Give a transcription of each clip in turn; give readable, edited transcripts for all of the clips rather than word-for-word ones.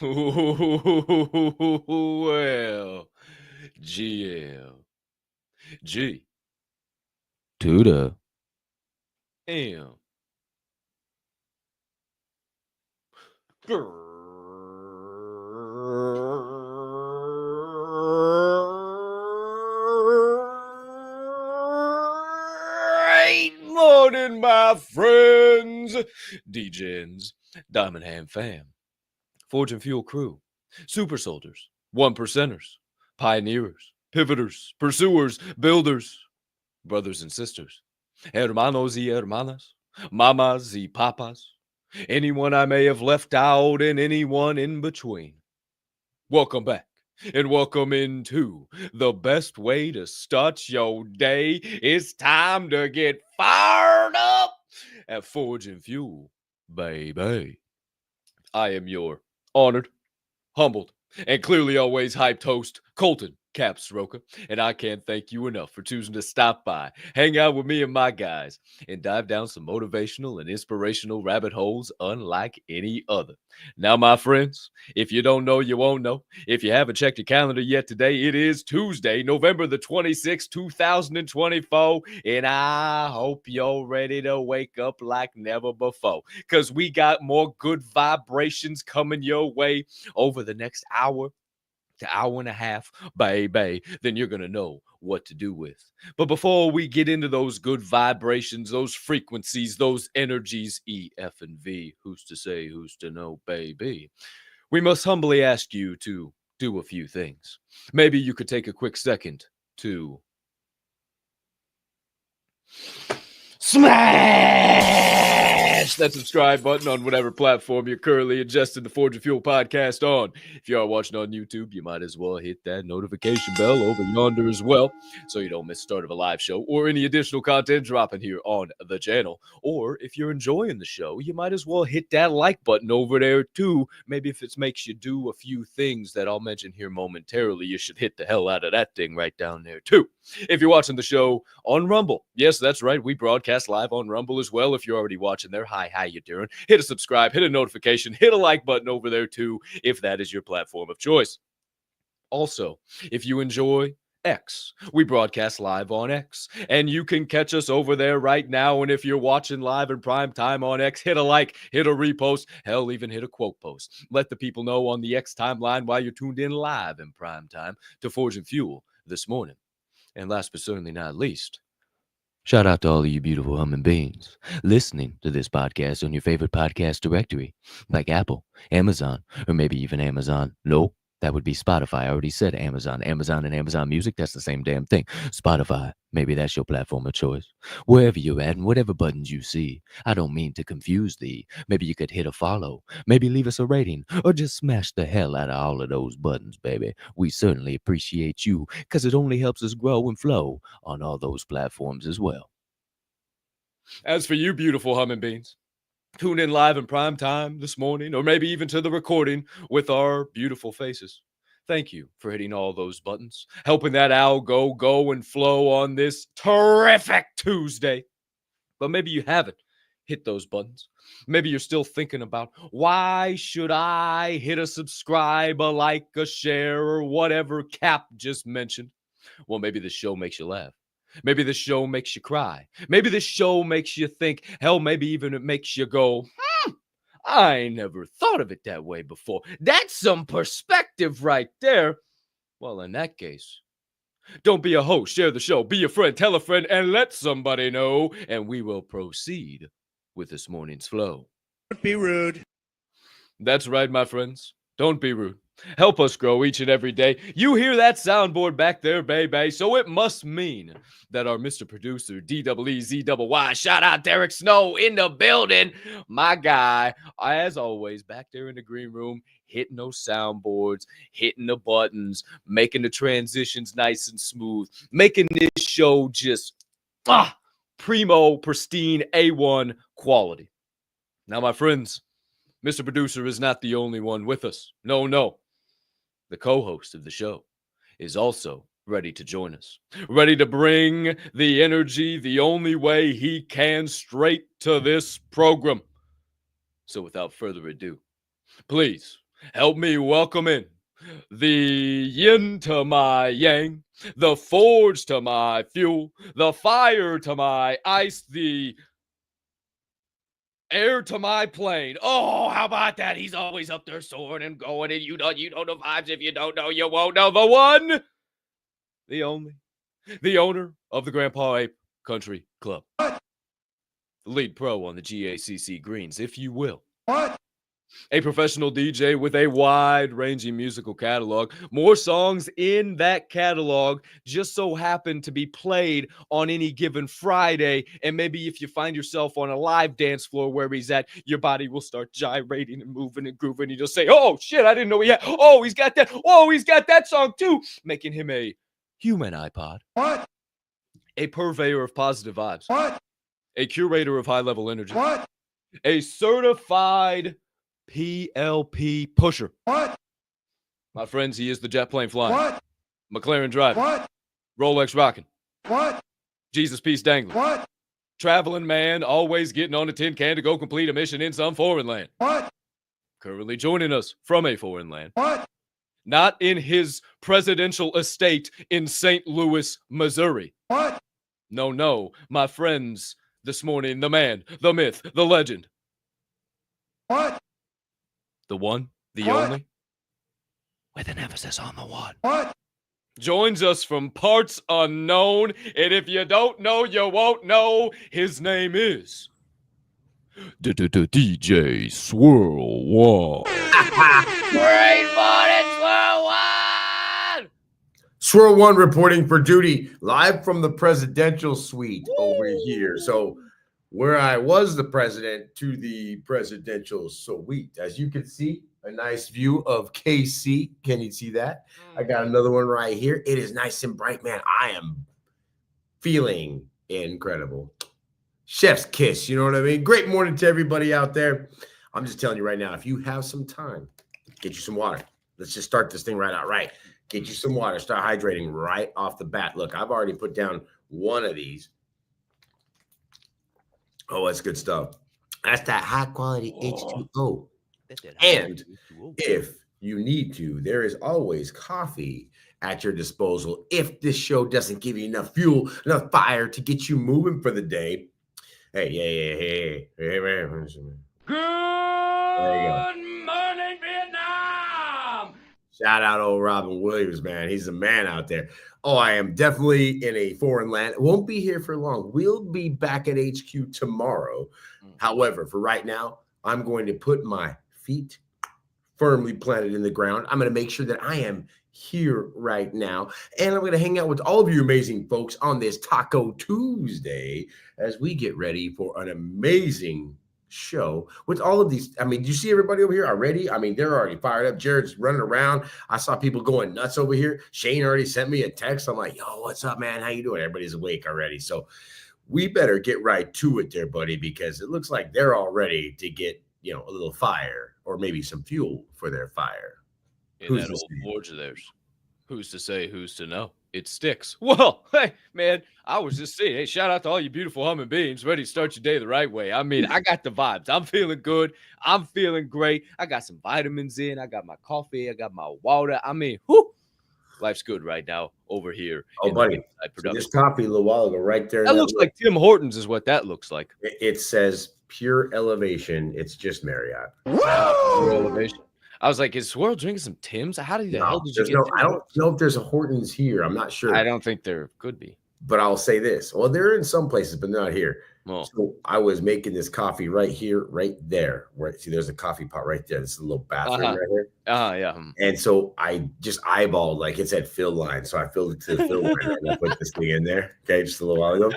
Well, GL, G to the M. Great morning, my friends, DJs, Diamond Hand fam, Forge and Fuel crew, super soldiers, one percenters, pioneers, pivoters, pursuers, builders, brothers and sisters, hermanos y hermanas, mamas y papas, anyone I may have left out and anyone in between. Welcome back and welcome into the best way to start your day. It's time to get fired up at Forge and Fuel, baby. I am your honored, humbled, and clearly always hyped host, Colton Capp Swirl One, and I can't thank you enough for choosing to stop by, hang out with me and my guys, and dive down some motivational and inspirational rabbit holes unlike any other. Now, my friends, if you don't know, you won't know. If you haven't checked your calendar yet today, it is Tuesday, November the 26th, 2024, and I hope you're ready to wake up like never before, because we got more good vibrations coming your way over the next hour to hour and a half, baby, then you're going to know what to do with. But before we get into those good vibrations, those frequencies, those energies, E, F, and V, who's to say, who's to know, baby, we must humbly ask you to do a few things. Maybe you could take a quick second to smash smash that subscribe button on whatever platform you're currently ingesting the Forge and Fuel podcast on. If you are watching on YouTube, you might as well hit that notification bell over yonder as well, so you don't miss the start of a live show or any additional content dropping here on the channel. Or if you're enjoying the show, you might as well hit that like button over there too. Maybe if it makes you do a few things that I'll mention here momentarily, you should hit the hell out of that thing right down there too. If you're watching the show on Rumble, yes, that's right, we broadcast live on Rumble as well. If you're already watching there, hi, how you doing? Hit a subscribe, hit a notification, hit a like button over there too, if that is your platform of choice. Also, if you enjoy X, we broadcast live on X, and you can catch us over there right now. And if you're watching live in prime time on X, hit a like, hit a repost, hell, even hit a quote post. Let the people know on the X timeline why you're tuned in live in prime time to Forge and Fuel this morning. And last but certainly not least, shout out to all of you beautiful humming beings listening to this podcast on your favorite podcast directory, like Apple, Amazon, or maybe even Amazon. Nope, that would be Spotify. I already said Amazon. Amazon and Amazon Music, that's the same damn thing. Spotify, maybe that's your platform of choice. Wherever you're at and whatever buttons you see, I don't mean to confuse thee. Maybe you could hit a follow, maybe leave us a rating, or just smash the hell out of all of those buttons, baby. We certainly appreciate you, because it only helps us grow and flow on all those platforms as well. As for you beautiful humming beings, tune in live in prime time this morning, or maybe even to the recording with our beautiful faces. Thank you for hitting all those buttons, helping that owl go and flow on this terrific Tuesday. But maybe you haven't hit those buttons. Maybe you're still thinking about, why should I hit a subscribe, a like, a share, or whatever Capp just mentioned? Well, maybe this show makes you laugh. Maybe this show makes you cry. Maybe this show makes you think. Hell, maybe even it makes you go, I never thought of it that way before. That's some perspective right there. Well, in that case, don't be a host. Share the show. Be a friend. Tell a friend and let somebody know. And we will proceed with this morning's flow. Don't be rude. That's right, my friends. Don't be rude. Help us grow each and every day. You hear that soundboard back there, baby? So it must mean that our Mr. Producer, DEEZYY, shout out Derek Snow in the building. My guy, as always, back there in the green room, hitting those soundboards, hitting the buttons, making the transitions nice and smooth, making this show just primo, pristine, A1 quality. Now, my friends, Mr. Producer is not the only one with us. No. The co-host of the show is also ready to join us, ready to bring the energy the only way he can straight to this program. So without further ado, please help me welcome in the yin to my yang, the forge to my fuel, the fire to my ice, the air to my plane. Oh, how about that? He's always up there soaring and going, and you know the vibes. If you don't know, you won't know. The one, the only, the owner of the Grandpa Ape Country Club. The lead pro on the GACC Greens, if you will. A professional DJ with a wide-ranging musical catalog. More songs in that catalog just so happen to be played on any given Friday. And maybe if you find yourself on a live dance floor where he's at, your body will start gyrating and moving and grooving. And you'll say, oh, shit, I didn't know he had. Oh, he's got that. Oh, he's got that song too. Making him a human iPod. What? A purveyor of positive vibes. What? A curator of high-level energy. What? A certified PLP pusher. What? My friends, he is the jet plane flying. What? McLaren driving. What? Rolex rocking. What? Jesus piece dangling. What? Traveling man, always getting on a tin can to go complete a mission in some foreign land. What? Currently joining us from a foreign land. What? Not in his presidential estate in St. Louis, Missouri. What? No, my friends, this morning, the man, the myth, the legend. What? The one, the What? only, with an emphasis on the one. What? Joins us from parts unknown, and if you don't know, you won't know. His name is DJ Swirl One. Great morning, Swirl One! Swirl One reporting for duty live from the presidential suite over here. So where I was the president to the presidential suite. As you can see, a nice view of KC. Can you see that? I got another one right here. It is nice and bright, man. I am feeling incredible. Chef's kiss, you know what I mean? Great morning to everybody out there. I'm just telling you right now, if you have some time, get you some water. Let's just start this thing right out right. Get you some water. Start hydrating right off the bat. Look, I've already put down one of these. Oh, that's good stuff. That's that high quality H2O. And if you need to, there is always coffee at your disposal. If this show doesn't give you enough fuel, enough fire to get you moving for the day. Hey, man. Good morning, Vietnam. Shout out old Robin Williams, man. He's a man out there. Oh, I am definitely in a foreign land. Won't be here for long. We'll be back at HQ tomorrow. However, for right now, I'm going to put my feet firmly planted in the ground. I'm going to make sure that I am here right now. And I'm going to hang out with all of you amazing folks on this Taco Tuesday as we get ready for an amazing show with all of these. I mean, do you see everybody over here already? I mean, they're already fired up. Jared's running around. I saw people going nuts over here. Shane already sent me a text. I'm like, yo, what's up, man? How you doing? Everybody's awake already. So we better get right to it there, buddy, because it looks like they're all ready to get, you know, a little fire or maybe some fuel for their fire. In that old forge of theirs. Who's to say, who's to know? It sticks. Well, hey, man, I was just saying, hey, shout out to all you beautiful humming beings ready to start your day the right way. I mean, I got the vibes. I'm feeling good. I'm feeling great. I got some vitamins in. I got my coffee. I got my water. I mean, whew, life's good right now over here. Oh, buddy, so this coffee a little while ago right there. That looks like Tim Hortons is what that looks like. It says pure elevation. It's just Marriott. Pure elevation. I was like, is Swirl drinking some Tim's? How the hell did you get I don't know if there's a Hortons here. I'm not sure. I don't think there could be. But I'll say this. Well, they're in some places, but not here. Oh. So I was making this coffee right here, right there. Right, see, there's a coffee pot right there. This is a little bathroom right here. Yeah. And so I just eyeballed, like it said fill line. So I filled it to the fill line and I put this thing in there. Okay, just a little while ago. And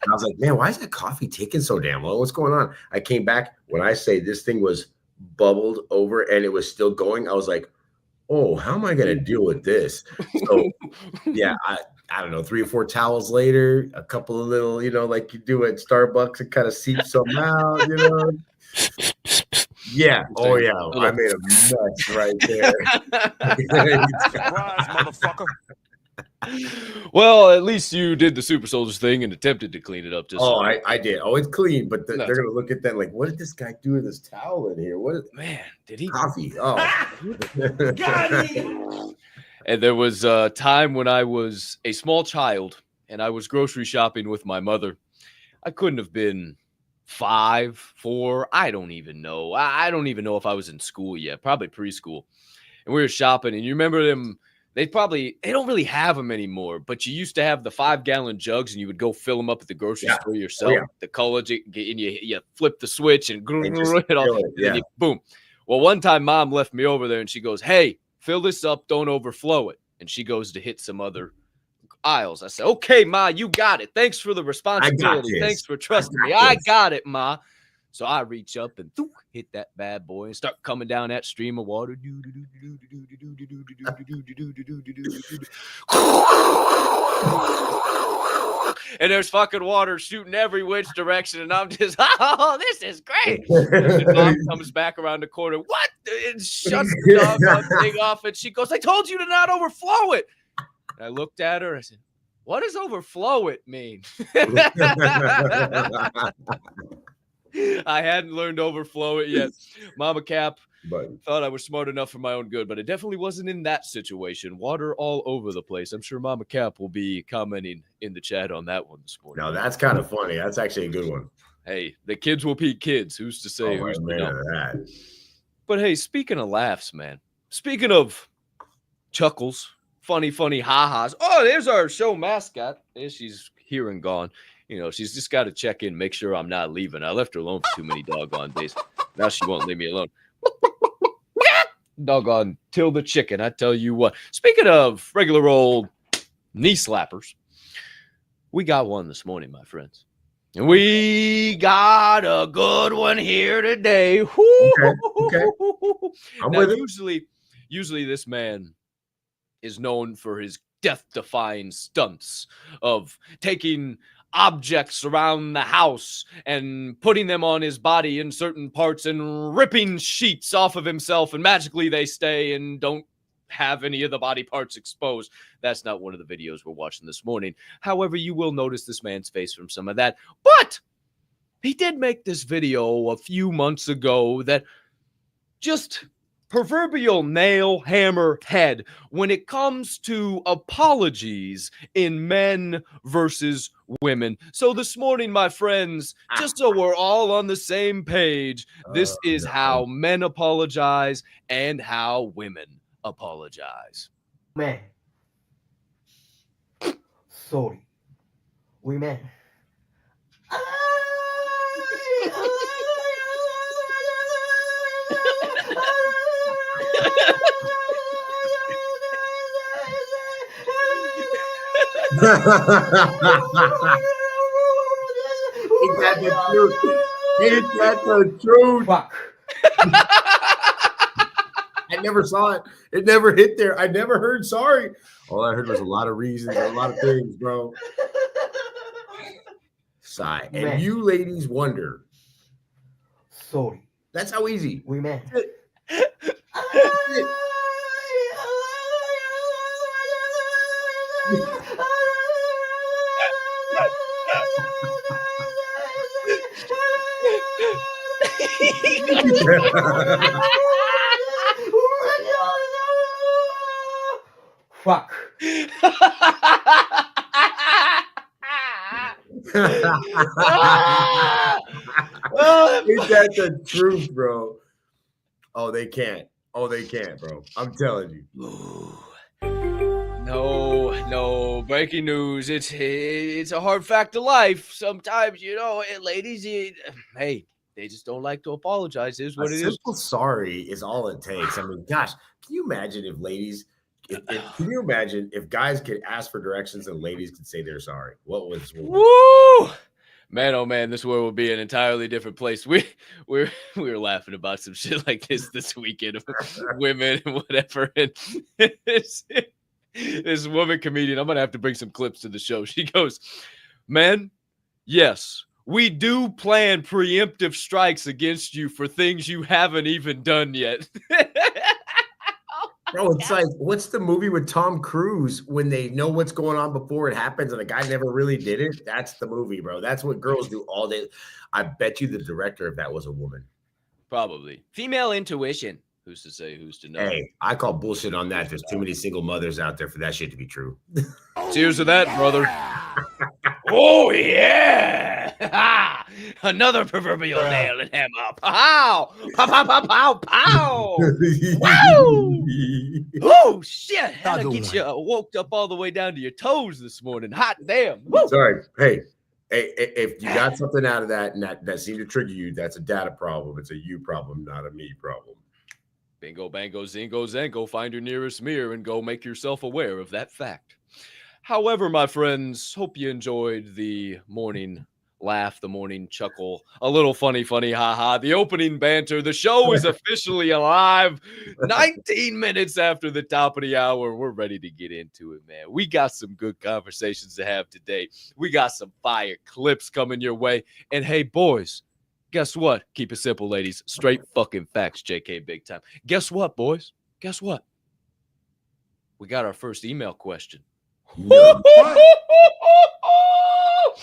I was like, man, why is that coffee taking so damn long? What's going on? I came back. When I say this thing was bubbled over and it was still going, I was like, oh, how am I going to deal with this? So yeah, I don't know, 3 or 4 towels later, a couple of little, you know, like you do at Starbucks, and kind of seep some out, you know. Yeah. Oh yeah. I made a mess right there. Surprise, motherfucker. Well, at least you did the super soldiers thing and attempted to clean it up. I did. Oh, it's clean, but they're gonna look at that like, what did this guy do with this towel in here? What? Man, did he coffee? Oh, Got him. And there was a time when I was a small child and I was grocery shopping with my mother. I couldn't have been 5, 4. I don't even know. I don't even know if I was in school yet, probably preschool. And we were shopping, and you remember them. They don't really have them anymore, but you used to have the 5-gallon jugs and you would go fill them up at the grocery store yourself. Oh, yeah. The colors, and you flip the switch and boom. Well, one time mom left me over there and she goes, hey, fill this up. Don't overflow it. And she goes to hit some other aisles. I said, okay, Ma, you got it. Thanks for the responsibility. Thanks for trusting me. I got it, Ma. So I reach up and hit that bad boy and start coming down that stream of water. And there's fucking water shooting every which direction. And I'm just, oh, this is great. And mom comes back around the corner. What? And shuts the doggone thing off. And she goes, I told you to not overflow it. And I looked at her. I said, what does overflow it mean? I hadn't learned to overflow it yet. Mama Capp thought I was smart enough for my own good, but it definitely wasn't in that situation. Water all over the place. I'm sure Mama Capp will be commenting in the chat on that one this morning. No, that's kind of funny. That's actually a good one. Hey, the kids will be kids. Who's to say? Who's to know? But hey, speaking of laughs, man. Speaking of chuckles, funny ha-has. Oh, there's our show mascot. There she's here and gone. You know, she's just got to check in, make sure I'm not leaving. I left her alone for too many doggone days. Now she won't leave me alone. Doggone Tilda chicken, I tell you what. Speaking of regular old knee slappers, we got one this morning, my friends. We got a good one here today. Okay. I'm Now, with it. usually this man is known for his death-defying stunts of taking objects around the house and putting them on his body in certain parts and ripping sheets off of himself, and magically they stay and don't have any of the body parts exposed. That's not one of the videos we're watching this morning. However, you will notice this man's face from some of that. But he did make this video a few months ago that just proverbial nail hammer head when it comes to apologies in men versus women. So this morning, my friends, just so we're all on the same page, this is how men apologize and how women apologize. Man. Sorry. Women. Ain't that the truth? Ain't that the truth? Fuck. I never saw it. It never hit there. I never heard sorry. All I heard was a lot of reasons, a lot of things, bro. Sigh. And Man. you ladies wonder. Sorry. That's how easy. Women. Fuck. Ain't that the truth, bro? Oh, they can't. Oh, they can't, bro. I'm telling you. No, breaking news. It's a hard fact of life. Sometimes, ladies, hey, they just don't like to apologize. Is what A it is. simple sorry is all it takes. I mean, gosh, can you imagine if ladies? Can you imagine if guys could ask for directions and ladies could say they're sorry? What was? Woo! Man, oh man, this world would be an entirely different place. We were laughing about some shit like this weekend of women and whatever. And this woman comedian, I'm gonna have to bring some clips to the show. She goes, "Man, yes, we do plan preemptive strikes against you for things you haven't even done yet." Bro, it's like, what's the movie with Tom Cruise when they know what's going on before it happens and the guy never really did it? That's the movie, bro. That's what girls do all day. I bet you the director, if that was a woman. Probably. Female intuition. Who's to say, who's to know? Hey, I call bullshit on that. There's too many single mothers out there for that shit to be true. Cheers to that, brother. Oh, yeah. Another proverbial nail and hammer. Pow! Pow, pow, pow, pow, pow. Woo! Oh, shit. Had to get you woke up all the way down to your toes this morning. Hot damn. Woo! Sorry. Hey, if you got something out of that and that seemed to trigger you, that's a data problem. It's a you problem, not a me problem. Bingo, bango, zingo, zango. Find your nearest mirror and go make yourself aware of that fact. However, my friends, hope you enjoyed the morning laugh, the morning chuckle, a little funny, haha, the opening banter. The show is officially alive. 19 minutes after the top of the hour, we're ready to get into it, man. We got some good conversations to have today. We got some fire clips coming your way. And hey, boys, guess what? Keep it simple, ladies. Straight fucking facts, JK Big Time. Guess what, boys? Guess what? We got our first email question. No.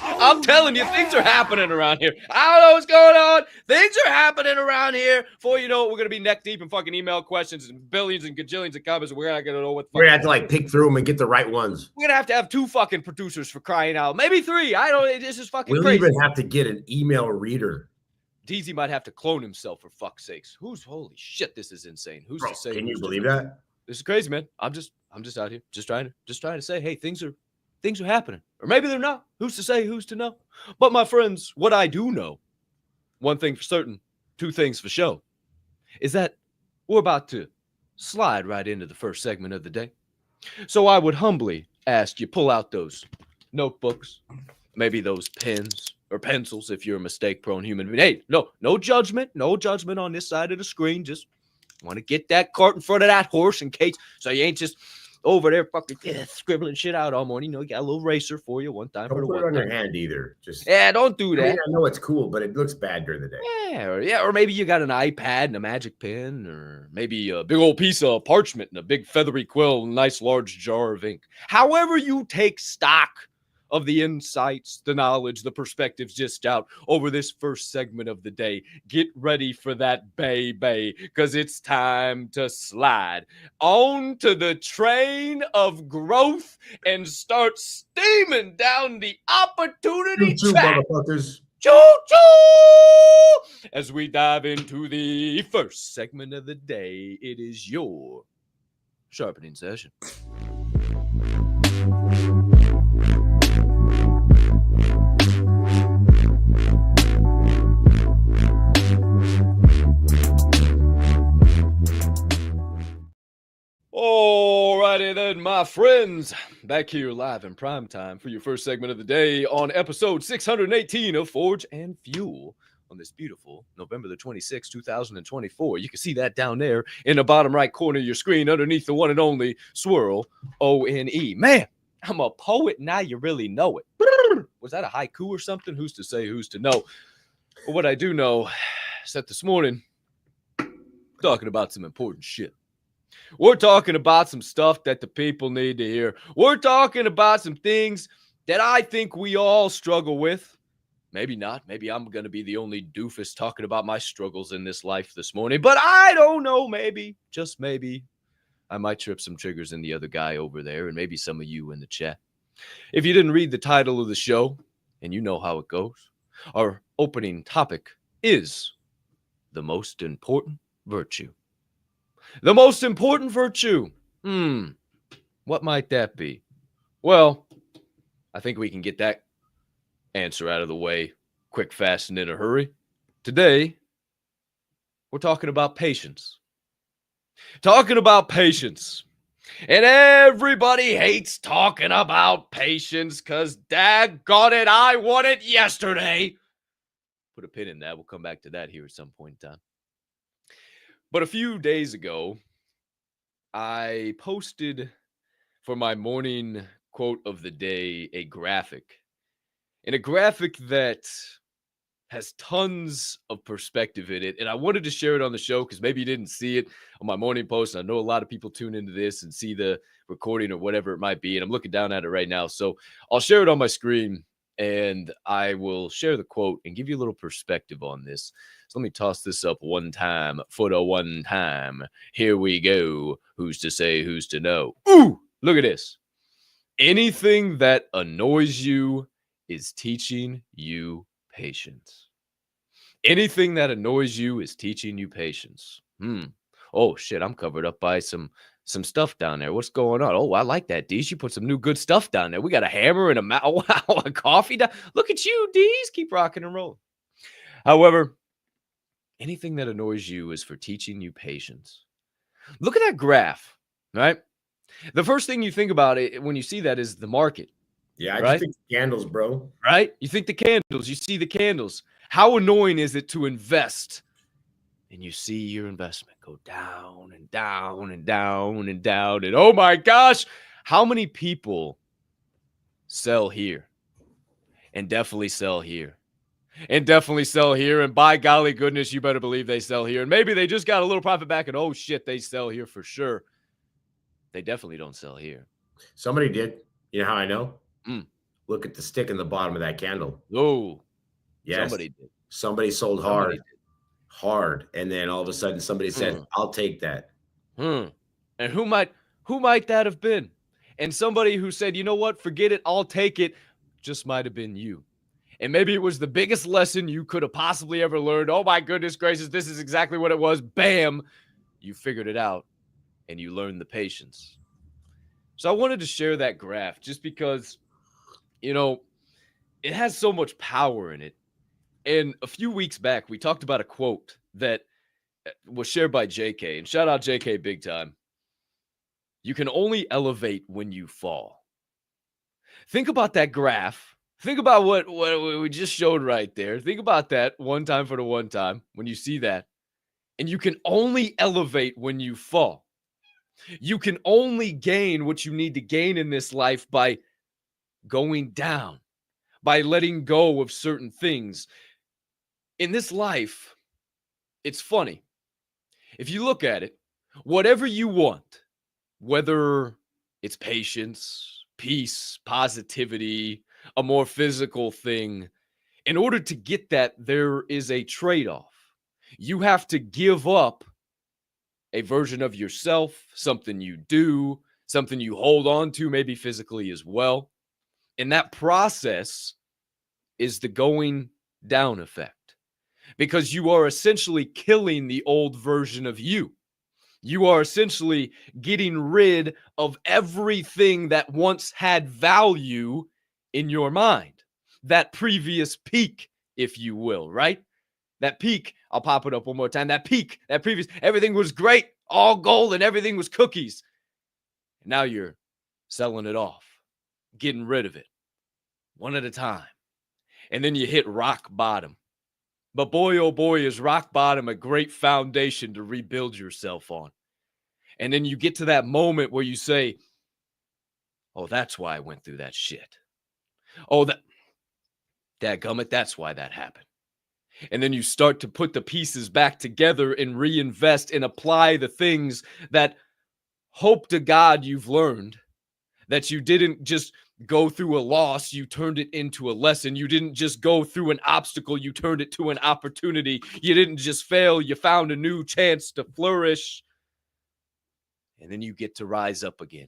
I'm telling you, things are happening around here. I don't know what's going on. Things are happening around here. Before you know it, we're going to be neck deep in fucking email questions and billions and gajillions of comments. We're not going to know what the fuck. We're going to have to pick through them and get the right ones. We're going to have 2 fucking producers for crying out. Maybe 3. I don't know. This is fucking we'll crazy. We'll even have to get an email reader. DZ might have to clone himself, for fuck's sakes. Holy shit, this is insane. Who's to say? Can you believe that? This is crazy, man. I'm just out here just trying to say, hey, things are happening. Or maybe they're not. Who's to say? Who's to know? But my friends, what I do know, one thing for certain, 2 things for sure, is that we're about to slide right into the first segment of the day. So I would humbly ask you pull out those notebooks, maybe those pens, or pencils if you're a mistake-prone human being. Hey, no judgment on this side of the screen. Just want to get that cart in front of that horse in case, so you ain't just over there fucking scribbling shit out all morning. You know, you got a little eraser for you one time for Don't the put it one on your time. hand either. Just Don't do I that. mean, I know it's cool, but it looks bad during the day. Or maybe you got an iPad and a magic pen, or maybe a big old piece of parchment and a big feathery quill and a nice large jar of ink. However you take stock of the insights, the knowledge, the perspectives just out over this first segment of the day, get ready for that baby, because it's time to slide on to the train of growth and start steaming down the opportunity Choo-choo, track. motherfuckers. Choo-choo! As we dive into the first segment of the day, it is your sharpening session. Alrighty then, my friends. Back here live in prime time for your first segment of the day on episode 618 of Forge and Fuel on this beautiful November the 26th, 2024. You can see that down there in the bottom right corner of your screen underneath the one and only Swirl O-N-E. Man, I'm a poet now, you really know it. Was that a haiku or something? Who's to say, who's to know? But what I do know is that this morning, talking about some important shit. We're talking about some stuff that the people need to hear. We're talking about some things that I think we all struggle with. Maybe not. Maybe I'm going to be the only doofus talking about my struggles in this life this morning. But I don't know. Maybe, just maybe, I might trip some triggers in the other guy over there, and maybe some of you in the chat. If you didn't read the title of the show, and you know how it goes, our opening topic is the most important virtue. The most important virtue. What might that be? Well, I think we can get that answer out of the way quick, fast, and in a hurry. Today, we're talking about patience. Talking about patience. And everybody hates talking about patience because, daggone it, I want it yesterday. Put a pin in that. We'll come back to that here at some point in time. But a few days ago, I posted for my morning quote of the day a graphic. And a graphic that has tons of perspective in it. And I wanted to share it on the show because maybe you didn't see it on my morning post. I know a lot of people tune into this and see the recording or whatever it might be. And I'm looking down at it right now. So I'll share it on my screen and I will share the quote and give you a little perspective on this. So let me toss this up one time for the one time. Here we go. Who's to say, who's to know? Ooh, look at this. Anything that annoys you is teaching you patience. Anything that annoys you is teaching you patience. Oh, shit, I'm covered up by some stuff down there. What's going on? Oh, I like that, Deez. You put some new good stuff down there. We got a hammer and a wow, a coffee down. Look at you, Deez. Keep rocking and rolling. However, anything that annoys you is for teaching you patience. Look at that graph, right? The first thing you think about it when you see that is the market. Yeah, I right? just think candles, bro. Right? You think the candles, you see the candles. How annoying is it to invest? And you see your investment go down and down and down and down. And oh my gosh, how many people sell here? And definitely sell here. And definitely sell here. And by golly goodness, you better believe they sell here. And maybe they just got a little profit back and oh shit, they sell here for sure. They definitely don't sell here. Somebody did. You know how I know? Look at the stick in the bottom of that candle. Oh, yes. Somebody did. Somebody sold hard. And then all of a sudden somebody said, I'll take that. And who might that have been? And somebody who said, you know what, forget it, I'll take it, just might have been you. And maybe it was the biggest lesson you could have possibly ever learned. Oh my goodness gracious, this is exactly what it was. Bam, you figured it out and you learned the patience. So I wanted to share that graph just because, you know, it has so much power in it. And a few weeks back, we talked about a quote that was shared by JK. And shout out JK big time. You can only elevate when you fall. Think about that graph. Think about what we just showed right there. Think about that one time for the one time when you see that. And you can only elevate when you fall. You can only gain what you need to gain in this life by going down, by letting go of certain things. In this life, it's funny. If you look at it, whatever you want, whether it's patience, peace, positivity, a more physical thing, in order to get that, there is a trade-off. You have to give up a version of yourself, something you do, something you hold on to, maybe physically as well. And that process is the going down effect, because you are essentially killing the old version of you. You are essentially getting rid of everything that once had value in your mind. That previous peak, if you will, right? That peak, I'll pop it up one more time. That peak, that previous, everything was great, all gold, and everything was cookies. Now you're selling it off, getting rid of it one at a time. And then you hit rock bottom. But boy, oh boy, is rock bottom a great foundation to rebuild yourself on. And then you get to that moment where you say, oh, that's why I went through that shit. Oh, dadgummit, that's why that happened. And then you start to put the pieces back together and reinvest and apply the things that, hope to God, you've learned, that you didn't just go through a loss, you turned it into a lesson. You didn't just go through an obstacle, you turned it to an opportunity. You didn't just fail, you found a new chance to flourish. And then you get to rise up again.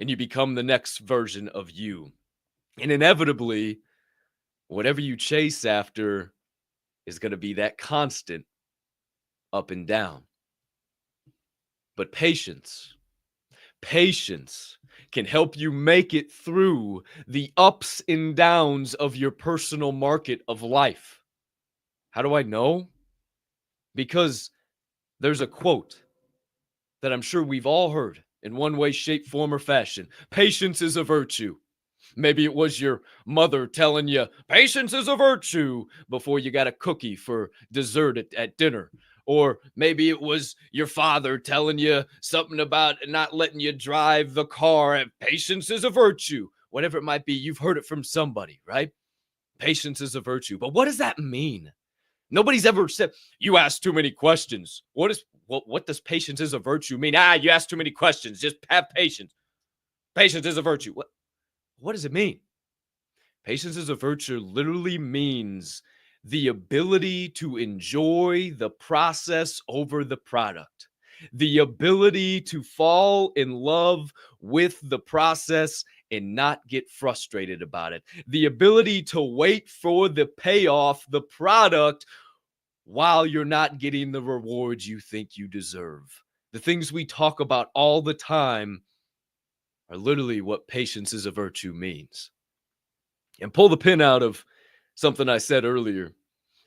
And you become the next version of you. And inevitably, whatever you chase after is going to be that constant up and down. But patience can help you make it through the ups and downs of your personal market of life. How do I know? Because there's a quote that I'm sure we've all heard in one way, shape, form, or fashion. Patience is a virtue. Maybe it was your mother telling you, patience is a virtue, before you got a cookie for dessert at dinner. Or maybe it was your father telling you something about not letting you drive the car. Patience is a virtue. Whatever it might be, you've heard it from somebody, right? Patience is a virtue. But what does that mean? Nobody's ever said, you ask too many questions. What does patience is a virtue mean? You ask too many questions. Just have patience. Patience is a virtue. What does it mean? Patience is a virtue literally means the ability to enjoy the process over the product, the ability to fall in love with the process and not get frustrated about it, the ability to wait for the payoff, the product, while you're not getting the rewards you think you deserve. The things we talk about all the time are literally what patience is a virtue means. And pull the pin out of something I said earlier.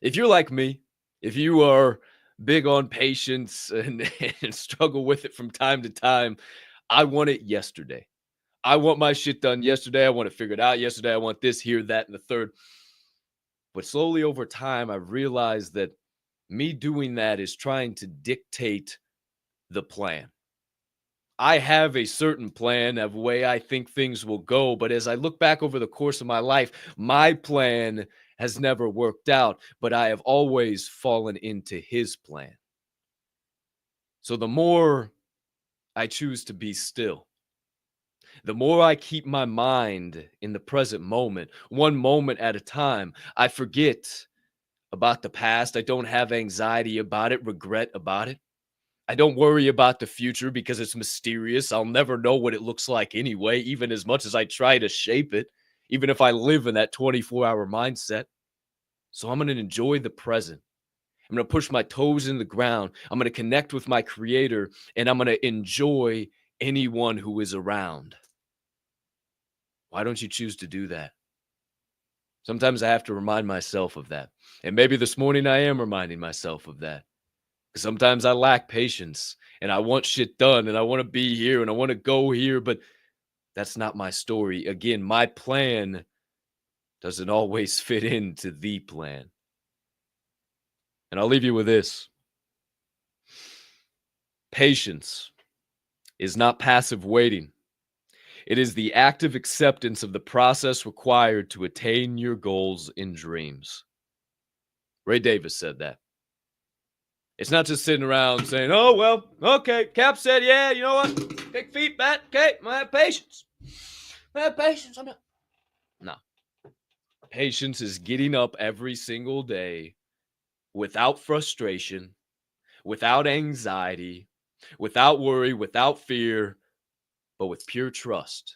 If you're like me, if you are big on patience and struggle with it from time to time, I want it yesterday. I want my shit done yesterday. I want it figured out yesterday. I want this, here, that, and the third. But slowly over time, I realized that me doing that is trying to dictate the plan. I have a certain plan of way I think things will go, but as I look back over the course of my life, my plan has never worked out, but I have always fallen into his plan. So the more I choose to be still, the more I keep my mind in the present moment, one moment at a time, I forget about the past. I don't have anxiety about it, regret about it. I don't worry about the future because it's mysterious. I'll never know what it looks like anyway, even as much as I try to shape it, even if I live in that 24-hour mindset. So I'm going to enjoy the present. I'm going to push my toes in the ground. I'm going to connect with my creator, and I'm going to enjoy anyone who is around. Why don't you choose to do that? Sometimes I have to remind myself of that. And maybe this morning I am reminding myself of that. Sometimes I lack patience and I want shit done and I want to be here and I want to go here, but that's not my story. Again, my plan doesn't always fit into the plan. And I'll leave you with this. Patience is not passive waiting. It is the active acceptance of the process required to attain your goals and dreams. Ray Davis said that. It's not just sitting around saying, oh, well, okay, Capp said, yeah, you know what? Big feet, Matt. Okay, I have patience. I have patience. I'm not. No. Patience is getting up every single day without frustration, without anxiety, without worry, without fear, but with pure trust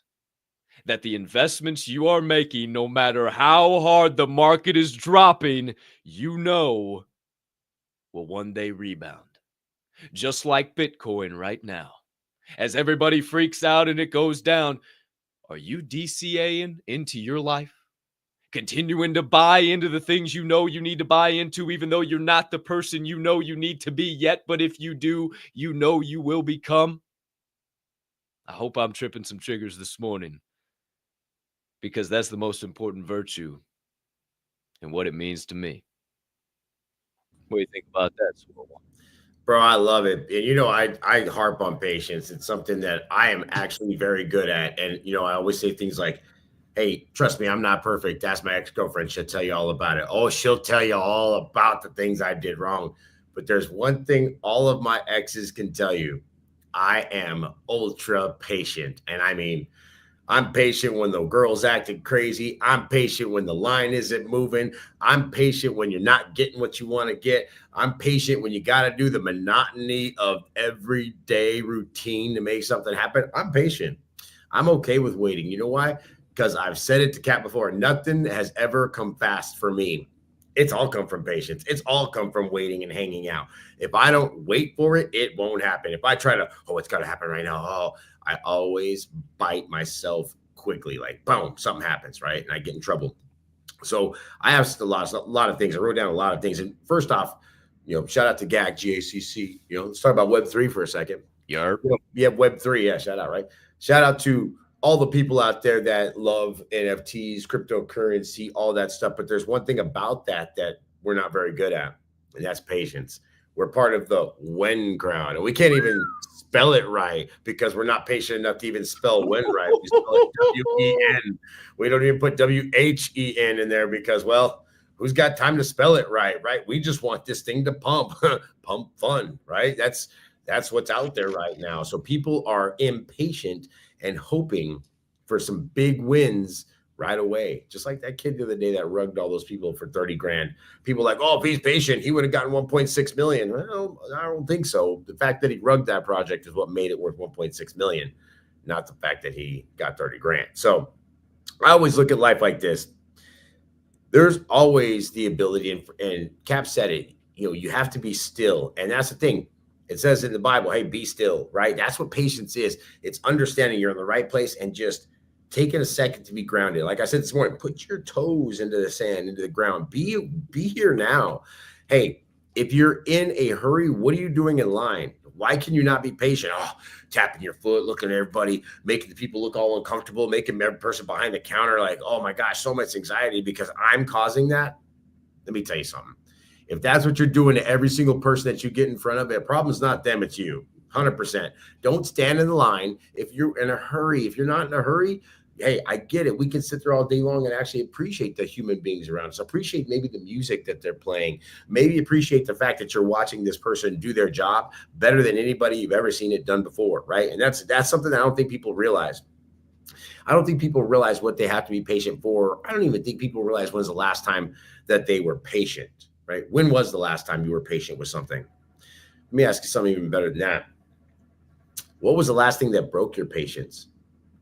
that the investments you are making, no matter how hard the market is dropping, you know will one day rebound. Just like Bitcoin right now. As everybody freaks out and it goes down, are you DCAing into your life? Continuing to buy into the things you know you need to buy into, even though you're not the person you know you need to be yet, but if you do, you know you will become? I hope I'm tripping some triggers this morning, because that's the most important virtue and what it means to me. What do you think about that, Swirl One? Bro, I love it. And you know, I harp on patience. It's something that I am actually very good at. And you know, I always say things like, hey, trust me, I'm not perfect. Ask my ex-girlfriend. She'll tell you all about it. Oh, she'll tell you all about the things I did wrong. But there's one thing all of my exes can tell you. I am ultra patient. And I mean, I'm patient when the girl's acting crazy. I'm patient when the line isn't moving. I'm patient when you're not getting what you want to get. I'm patient when you got to do the monotony of everyday routine to make something happen. I'm patient. I'm okay with waiting. You know why? Because I've said it to Capp before. Nothing has ever come fast for me. It's all come from patience. It's all come from waiting and hanging out. If I don't wait for it, it won't happen. If I try to, oh, it's got to happen right now. Oh, I always bite myself quickly. Like, boom, something happens, right? And I get in trouble. So I have a lot of things. I wrote down a lot of things. And first off, you know, shout out to GAC, GACC. You know, let's talk about Web3 for a second. Yarp. Yeah, Web3. Yeah, shout out, right? Shout out to all the people out there that love NFTs, cryptocurrency, all that stuff. But there's one thing about that we're not very good at, and that's patience. We're part of the when crowd, and we can't even spell it right because we're not patient enough to even spell when right. We spell it W-E-N. We don't even put W-H-E-N in there because, well, who's got time to spell it right? We just want this thing to pump fun, right? That's what's out there right now. So people are impatient and hoping for some big wins right away. Just like that kid the other day that rugged all those people for 30 grand. People like, oh, if he's patient, he would have gotten 1.6 million. Well, I don't think so. The fact that he rugged that project is what made it worth 1.6 million, not the fact that he got 30 grand. So I always look at life like this. There's always the ability, and Capp said it, you know, you have to be still. And that's the thing. It says in the Bible, hey, be still, right? That's what patience is. It's understanding you're in the right place and just taking a second to be grounded. Like I said this morning, put your toes into the sand, into the ground. Be here now. Hey, if you're in a hurry, what are you doing in line? Why can you not be patient? Oh, tapping your foot, looking at everybody, making the people look all uncomfortable, making every person behind the counter like, oh my gosh, so much anxiety because I'm causing that. Let me tell you something. If that's what you're doing to every single person that you get in front of, the problem's not them, it's you. 100%. Don't stand in the line. If you're in a hurry, if you're not in a hurry, hey, I get it. We can sit there all day long and actually appreciate the human beings around us. Appreciate maybe the music that they're playing. Maybe appreciate the fact that you're watching this person do their job better than anybody you've ever seen it done before, right? And that's something that I don't think people realize. I don't think people realize what they have to be patient for. I don't even think people realize when's the last time that they were patient, right? When was the last time you were patient with something? Let me ask you something even better than that. What was the last thing that broke your patience?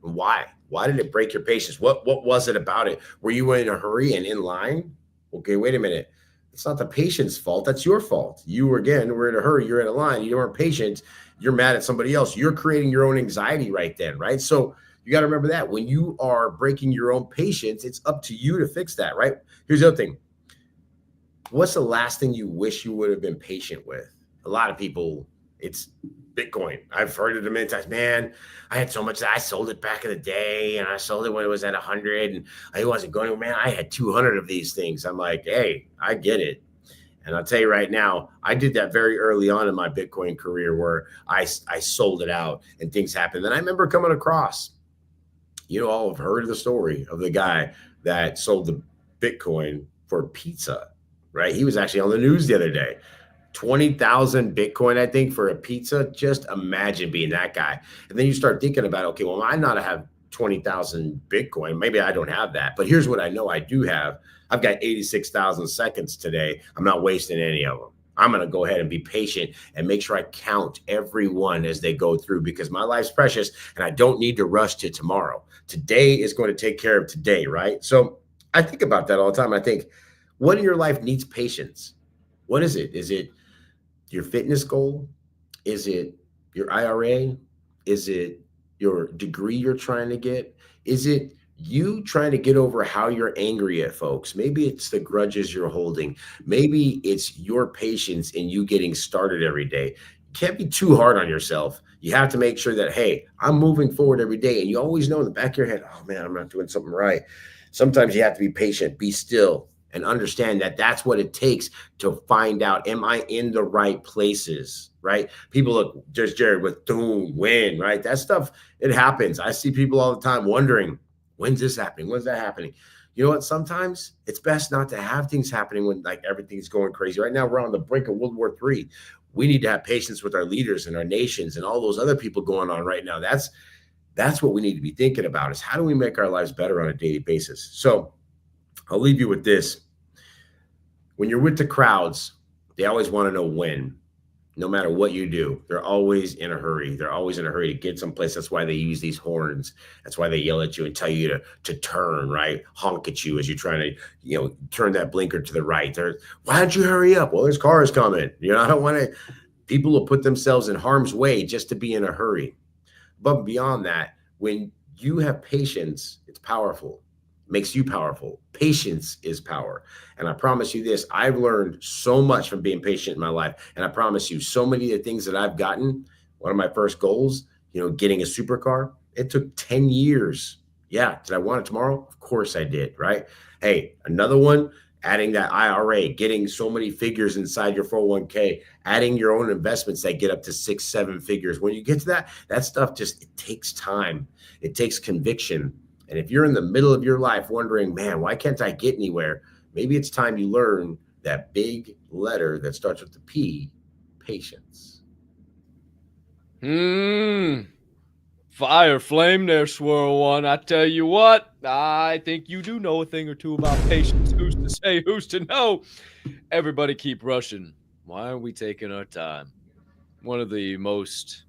And why? Why did it break your patience? What was it about it? Were you in a hurry and in line? Okay, wait a minute. It's not the patient's fault. That's your fault. You, again, were in a hurry. You're in a line. You weren't patient. You're mad at somebody else. You're creating your own anxiety right then, right? So you got to remember that. When you are breaking your own patience, it's up to you to fix that, right? Here's the other thing. What's the last thing you wish you would have been patient with? A lot of people, it's Bitcoin. I've heard it a million times. Man, I had so much that I sold it back in the day, and I sold it when it was at 100, and I wasn't going. Man, I had 200 of these things. I'm like, hey, I get it. And I'll tell you right now, I did that very early on in my Bitcoin career where I sold it out and things happened. And I remember coming across, all have heard of the story of the guy that sold the Bitcoin for pizza, right? He was actually on the news the other day. 20,000 Bitcoin, I think, for a pizza. Just imagine being that guy. And then you start thinking about, okay, well, I not have 20,000 Bitcoin. Maybe I don't have that. But here's what I know I do have. I've got 86,000 seconds today. I'm not wasting any of them. I'm going to go ahead and be patient and make sure I count everyone as they go through, because my life's precious and I don't need to rush to tomorrow. Today is going to take care of today, right? So I think about that all the time. I think, what in your life needs patience? What is it? Is it your fitness goal? Is it your IRA? Is it your degree you're trying to get? Is it you trying to get over how you're angry at folks? Maybe it's the grudges you're holding. Maybe it's your patience in you getting started every day. You can't be too hard on yourself. You have to make sure that, hey, I'm moving forward every day. And you always know in the back of your head, oh man, I'm not doing something right. Sometimes you have to be patient, be still, and understand that that's what it takes to find out, am I in the right places, right? People look, just Jared with doom, win, right? That stuff, it happens. I see people all the time wondering, when's this happening? When's that happening? You know what? Sometimes it's best not to have things happening when like everything's going crazy. Right now, we're on the brink of World War III. We need to have patience with our leaders and our nations and all those other people going on right now. That's what we need to be thinking about, is how do we make our lives better on a daily basis? So I'll leave you with this. When you're with the crowds, they always want to know when. No matter what you do, they're always in a hurry. They're always in a hurry to get someplace. That's why they use these horns. That's why they yell at you and tell you to turn, right? Honk at you as you're trying to, turn that blinker to the right. Why don't you hurry up? Well, there's cars coming. I don't want to. People will put themselves in harm's way just to be in a hurry. But beyond that, when you have patience, it's powerful. Makes you powerful. Patience is power. And I promise you this, I've learned so much from being patient in my life. And I promise you, so many of the things that I've gotten, one of my first goals, getting a supercar, it took 10 years. Yeah. Did I want it tomorrow? Of course I did, right? Hey, another one, adding that IRA, getting so many figures inside your 401k, adding your own investments that get up to 6-7 figures. When you get to that stuff it takes time. It takes conviction. And if you're in the middle of your life wondering, man, why can't I get anywhere? Maybe it's time you learn that big letter that starts with the P, patience. Fire flame there, Swirl One. I tell you what, I think you do know a thing or two about patience. Who's to say, who's to know? Everybody keep rushing. Why aren't we taking our time? One of the most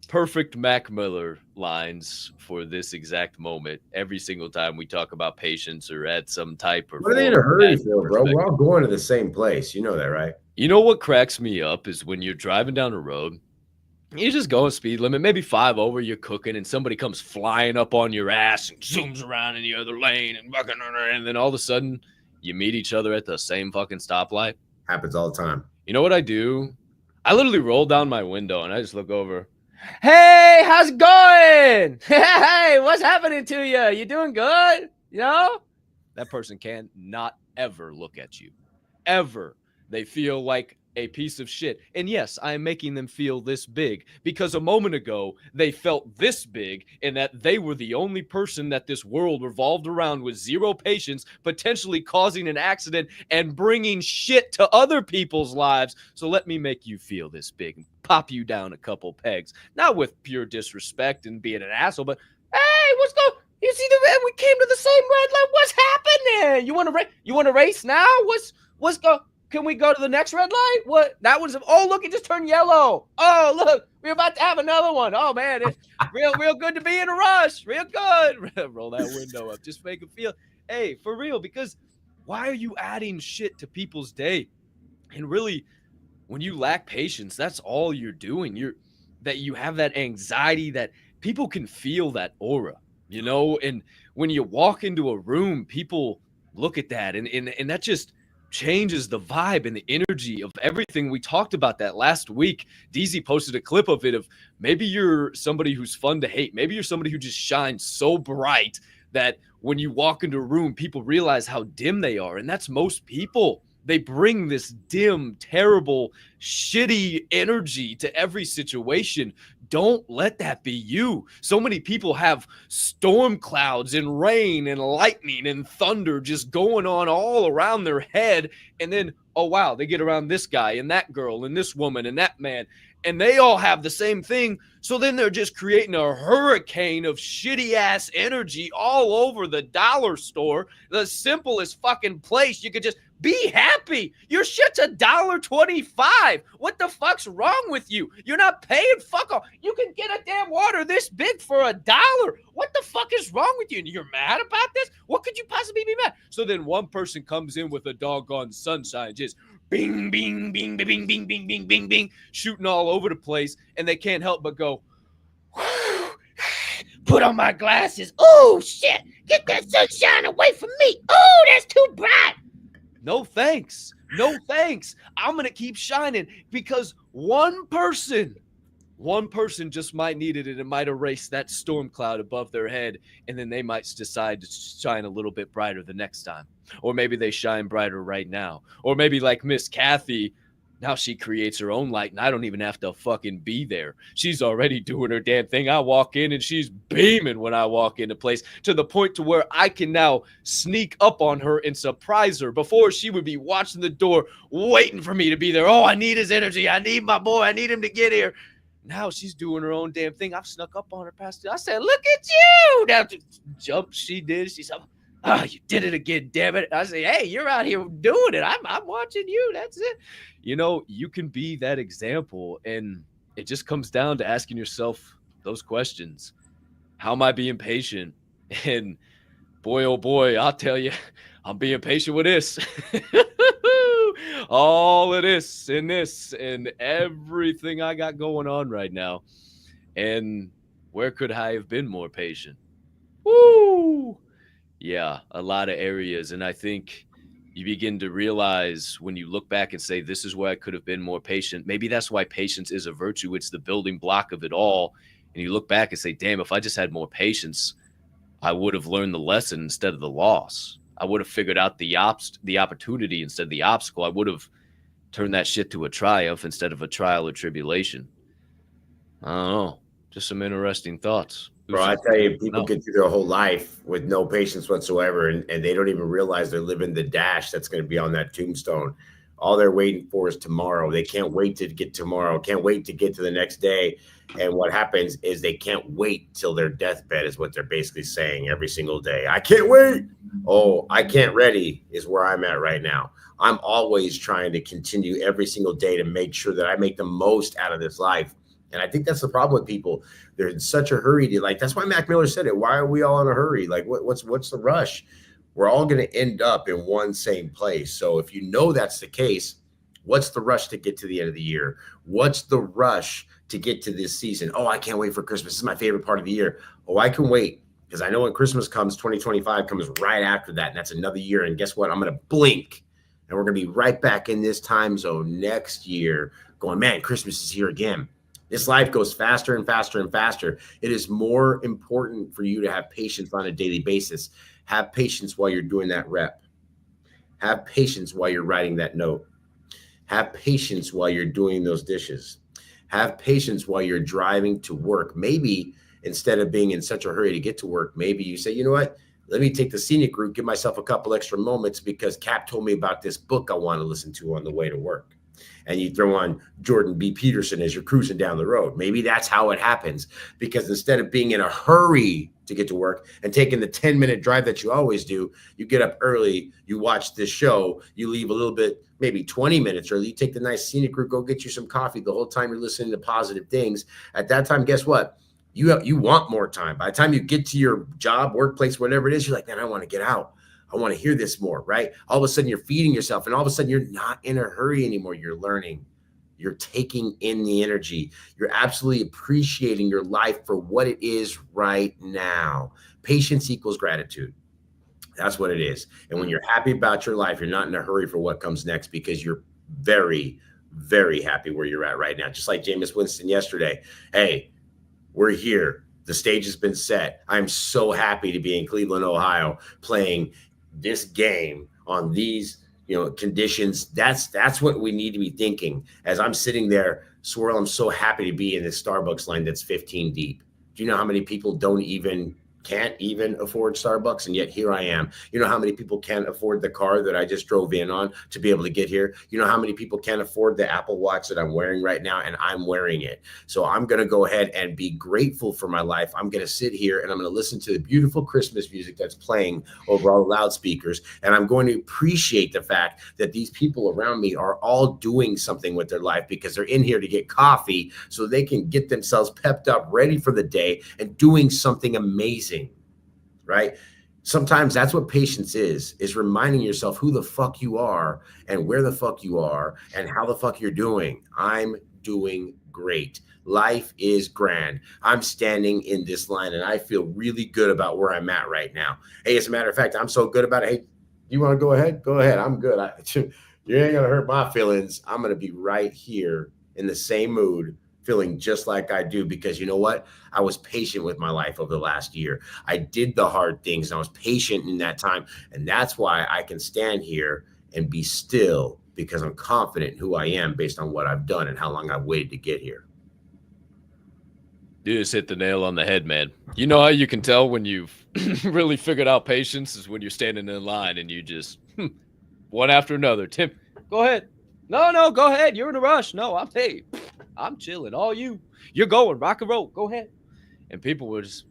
perfect Mac Miller lines for this exact moment. Every single time we talk about patience or at some type of. What are they in a hurry for, bro? We're all going to the same place. You know that, right? You know what cracks me up is when you're driving down the road, you just go a speed limit, maybe 5 over, you're cooking, and somebody comes flying up on your ass and zooms around in the other lane, and then all of a sudden you meet each other at the same fucking stoplight. Happens all the time. You know what I do? I literally roll down my window and I just look over. Hey, how's it going? Hey, what's happening to you? You doing good? That person can not ever look at you. Ever. They feel like a piece of shit. And yes, I am making them feel this big because a moment ago they felt this big and that they were the only person that this world revolved around with zero patience, potentially causing an accident and bringing shit to other people's lives. So let me make you feel this big and pop you down a couple pegs, not with pure disrespect and being an asshole, but hey, what's going? You see we came to the same red light. What's happening? You want to race now? What's go? Can we go to the next red light? What? That was, oh, look, it just turned yellow. Oh, look, we're about to have another one. Oh, man, it's real good to be in a rush. Real good. Roll that window up. Just make it feel, hey, for real, because why are you adding shit to people's day? And really, when you lack patience, that's all you're doing. You have that anxiety that people can feel that aura, and when you walk into a room, people look at that and that just changes the vibe and the energy of everything. We talked about that last week. DZ posted a clip of it of maybe you're somebody who's fun to hate. Maybe you're somebody who just shines so bright that when you walk into a room, people realize how dim they are. And that's most people. They bring this dim, terrible, shitty energy to every situation. Don't let that be you. So many people have storm clouds and rain and lightning and thunder just going on all around their head. And then, oh, wow, they get around this guy and that girl and this woman and that man, and they all have the same thing. So then they're just creating a hurricane of shitty ass energy all over the dollar store, the simplest fucking place. You could just be happy. Your shit's $1.25. What the fuck's wrong with you? You're not paying fuck all. You can get a damn water this big for $1. What the fuck is wrong with you? And you're mad about this? What could you possibly be mad? So then one person comes in with a doggone sunshine, just bing, bing, bing, bing, bing, bing, bing, bing, bing, bing, shooting all over the place, and they can't help but go, put on my glasses. Oh shit! Get that sunshine away from me. Oh, that's too bright. No thanks. No thanks. I'm going to keep shining because one person just might need it, and it might erase that storm cloud above their head, and then they might decide to shine a little bit brighter the next time. Or maybe they shine brighter right now. Or maybe like Miss Kathy, now she creates her own light, and I don't even have to fucking be there. She's already doing her damn thing. I walk in, and she's beaming when I walk into place, to the point to where I can now sneak up on her and surprise her. Before, she would be watching the door, waiting for me to be there. Oh, I need his energy. I need my boy. I need him to get here. Now she's doing her own damn thing. I've snuck up on her past it. I said, look at you. Now the jump she did. She said, oh, you did it again, damn it. I say, hey, you're out here doing it. I'm watching you. That's it. You know, you can be that example. And it just comes down to asking yourself those questions. How am I being patient? And boy, oh boy, I'll tell you, I'm being patient with this. All of this and everything I got going on right now. And where could I have been more patient? Woo! Yeah, a lot of areas. And I think you begin to realize when you look back and say, this is where I could have been more patient. Maybe that's why patience is a virtue. It's the building block of it all. And you look back and say, damn, if I just had more patience, I would have learned the lesson instead of the loss. I would have figured out the opportunity instead of the obstacle. I would have turned that shit to a triumph instead of a trial or tribulation. I don't know. Just some interesting thoughts. Bro, I tell you, people get through their whole life with no patience whatsoever, and they don't even realize they're living the dash that's going to be on that tombstone. All they're waiting for is tomorrow. They can't wait to get tomorrow, can't wait to get to the next day. And what happens is they can't wait till their deathbed is what they're basically saying every single day. I can't wait. Oh, I can't ready is where I'm at right now. I'm always trying to continue every single day to make sure that I make the most out of this life. And I think that's the problem with people. They're in such a hurry to, like, that's why Mac Miller said it. Why are we all in a hurry? Like, what's the rush? We're all going to end up in one same place. So if you know that's the case, what's the rush to get to the end of the year? What's the rush to get to this season? Oh, I can't wait for Christmas. This is my favorite part of the year. Oh, I can wait because I know when Christmas comes, 2025 comes right after that. And that's another year. And guess what? I'm going to blink and we're going to be right back in this time zone next year going, man, Christmas is here again. This life goes faster and faster and faster. It is more important for you to have patience on a daily basis. Have patience while you're doing that rep. Have patience while you're writing that note. Have patience while you're doing those dishes. Have patience while you're driving to work. Maybe instead of being in such a hurry to get to work, maybe you say, you know what? Let me take the scenic route, give myself a couple extra moments because Capp told me about this book I want to listen to on the way to work. And you throw on Jordan B. Peterson as you're cruising down the road. Maybe that's how it happens. Because instead of being in a hurry to get to work and taking the 10-minute drive that you always do, you get up early, you watch this show, you leave a little bit, maybe 20 minutes early, you take the nice scenic route, go get you some coffee the whole time you're listening to positive things. At that time, guess what? You want more time. By the time you get to your job, workplace, whatever it is, you're like, man, I want to get out. I want to hear this more, right? All of a sudden you're feeding yourself and all of a sudden you're not in a hurry anymore. You're learning. You're taking in the energy. You're absolutely appreciating your life for what it is right now. Patience equals gratitude. That's what it is. And when you're happy about your life, you're not in a hurry for what comes next because you're very, very happy where you're at right now. Just like Jameis Winston yesterday. Hey, we're here. The stage has been set. I'm so happy to be in Cleveland, Ohio, playing this game on these, conditions. That's what we need to be thinking. As I'm sitting there, Swirl, I'm so happy to be in this Starbucks line that's 15 deep. Do you know how many people can't even afford Starbucks? And yet here I am. You know how many people can't afford the car that I just drove in on to be able to get here? You know how many people can't afford the Apple Watch that I'm wearing right now? And I'm wearing it. So I'm going to go ahead and be grateful for my life. I'm going to sit here and I'm going to listen to the beautiful Christmas music that's playing over all the loudspeakers. And I'm going to appreciate the fact that these people around me are all doing something with their life because they're in here to get coffee so they can get themselves pepped up, ready for the day and doing something amazing. Right? Sometimes that's what patience is reminding yourself who the fuck you are and where the fuck you are and how the fuck you're doing. I'm doing great. Life is grand. I'm standing in this line and I feel really good about where I'm at right now. Hey, as a matter of fact, I'm so good about it. Hey, you want to go ahead? Go ahead. I'm good. You ain't going to hurt my feelings. I'm going to be right here in the same mood, feeling just like I do, because you know what? I was patient with my life over the last year. I did the hard things and I was patient in that time. And that's why I can stand here and be still, because I'm confident in who I am based on what I've done and how long I've waited to get here. You just hit the nail on the head, man. You know how you can tell when you've really figured out patience is when you're standing in line and you just one after another. Tim, go ahead. No, go ahead. You're in a rush. No, I'm chilling. All you're going rock and roll. Go ahead. And people were just,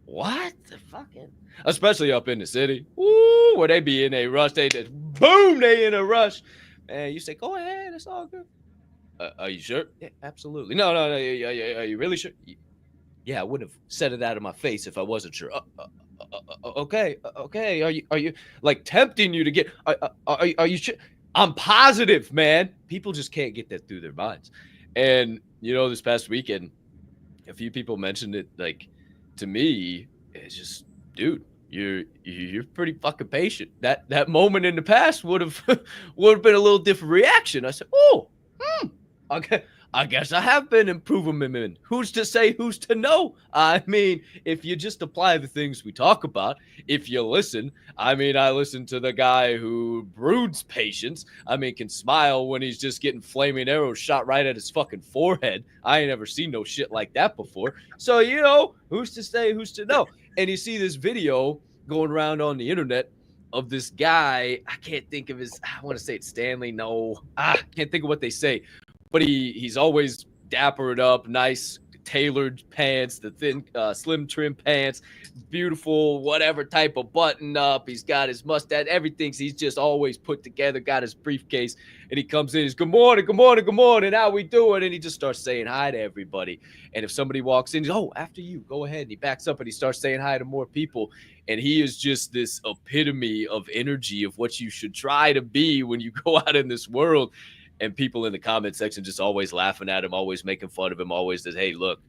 what the fucking? Especially up in the city, where they be in a rush. They just boom, they in a rush. And you say, go ahead. It's all good. Are you sure? Yeah, absolutely. No. Are you really sure? Yeah, I wouldn't have said it out of my face if I wasn't sure. Okay. Are you like tempting you to get? Are you sure? I'm positive, man. People just can't get that through their minds. And, this past weekend, a few people mentioned it, like, to me, it's just, dude, you're pretty fucking patient. That moment in the past would have been a little different reaction. I said, okay. I guess I have been improving. Who's to say, who's to know? I mean, if you just apply the things we talk about, if you listen, I listen to the guy who broods patience. Can smile when he's just getting flaming arrows shot right at his fucking forehead. I ain't ever seen no shit like that before. So, who's to say, who's to know? And you see this video going around on the internet of this guy. I can't think of I want to say it's Stanley. No, I can't think of what they say. But he's always dappered up, nice tailored pants, the thin, slim trim pants, beautiful, whatever type of button up. He's got his mustache, everything's he's just always put together, got his briefcase, and he comes in, he's good morning, how we doing? And he just starts saying hi to everybody. And if somebody walks in, he's, after you, go ahead. And he backs up and he starts saying hi to more people. And he is just this epitome of energy of what you should try to be when you go out in this world. And people in the comment section just always laughing at him, always making fun of him, always says, hey, look,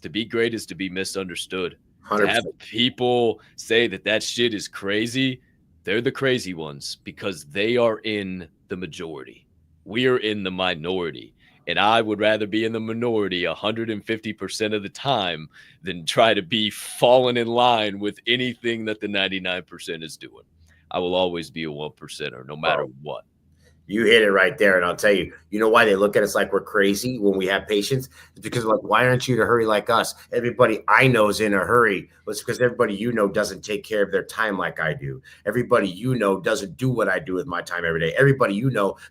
to be great is to be misunderstood. 100%. To have people say that shit is crazy, they're the crazy ones because they are in the majority. We are in the minority. And I would rather be in the minority 150% of the time than try to be falling in line with anything that the 99% is doing. I will always be a 1%er no matter what. You hit it right there. And I'll tell you, you know why they look at us like we're crazy when we have patience? It's because, like, why aren't you in a hurry like us? Everybody I know is in a hurry. It's because everybody doesn't take care of their time like I do. Everybody doesn't do what I do with my time every day. Everybody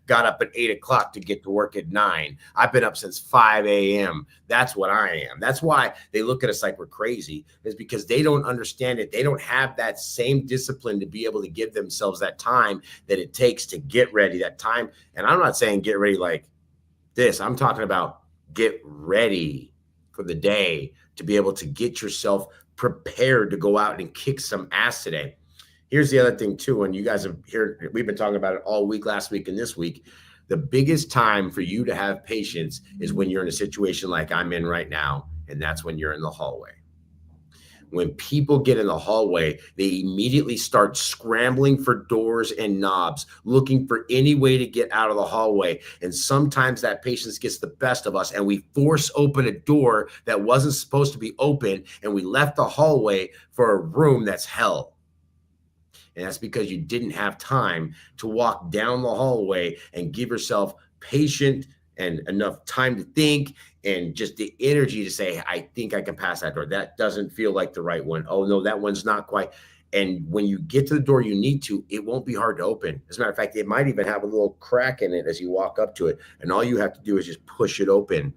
got up at 8 o'clock to get to work at 9. I've been up since 5 a.m. That's what I am. That's why they look at us like we're crazy, is because they don't understand it. They don't have that same discipline to be able to give themselves that time that it takes to get ready, that time. And I'm not saying get ready like this. I'm talking about get ready for the day to be able to get yourself prepared to go out and kick some ass today. Here's the other thing too. And you guys have heard, we've been talking about it all week, last week and this week. The biggest time for you to have patience is when you're in a situation like I'm in right now. And that's when you're in the hallway. when people get in the hallway, they immediately start scrambling for doors and knobs, looking for any way to get out of the hallway. And sometimes that patience gets the best of us, and we force open a door that wasn't supposed to be open, and we left the hallway for a room that's hell. And that's because you didn't have time to walk down the hallway and give yourself patient and enough time to think and just the energy to say, I think I can pass that door. That doesn't feel like the right one. Oh, no, that one's not quite. And when you get to the door you need to, it won't be hard to open. As a matter of fact, it might even have a little crack in it as you walk up to it. And all you have to do is just push it open,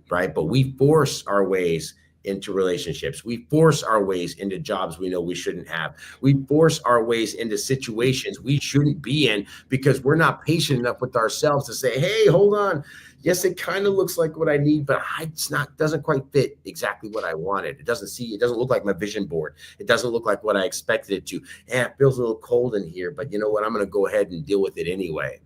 right? But we force our ways into relationships. We force our ways into jobs we know we shouldn't have. We force our ways into situations we shouldn't be in because we're not patient enough with ourselves to say, hey, hold on. Yes, it kind of looks like what I need, but doesn't quite fit exactly what I wanted. It doesn't look like my vision board. It doesn't look like what I expected it to. It feels a little cold in here, but you know what? I'm going to go ahead and deal with it anyway.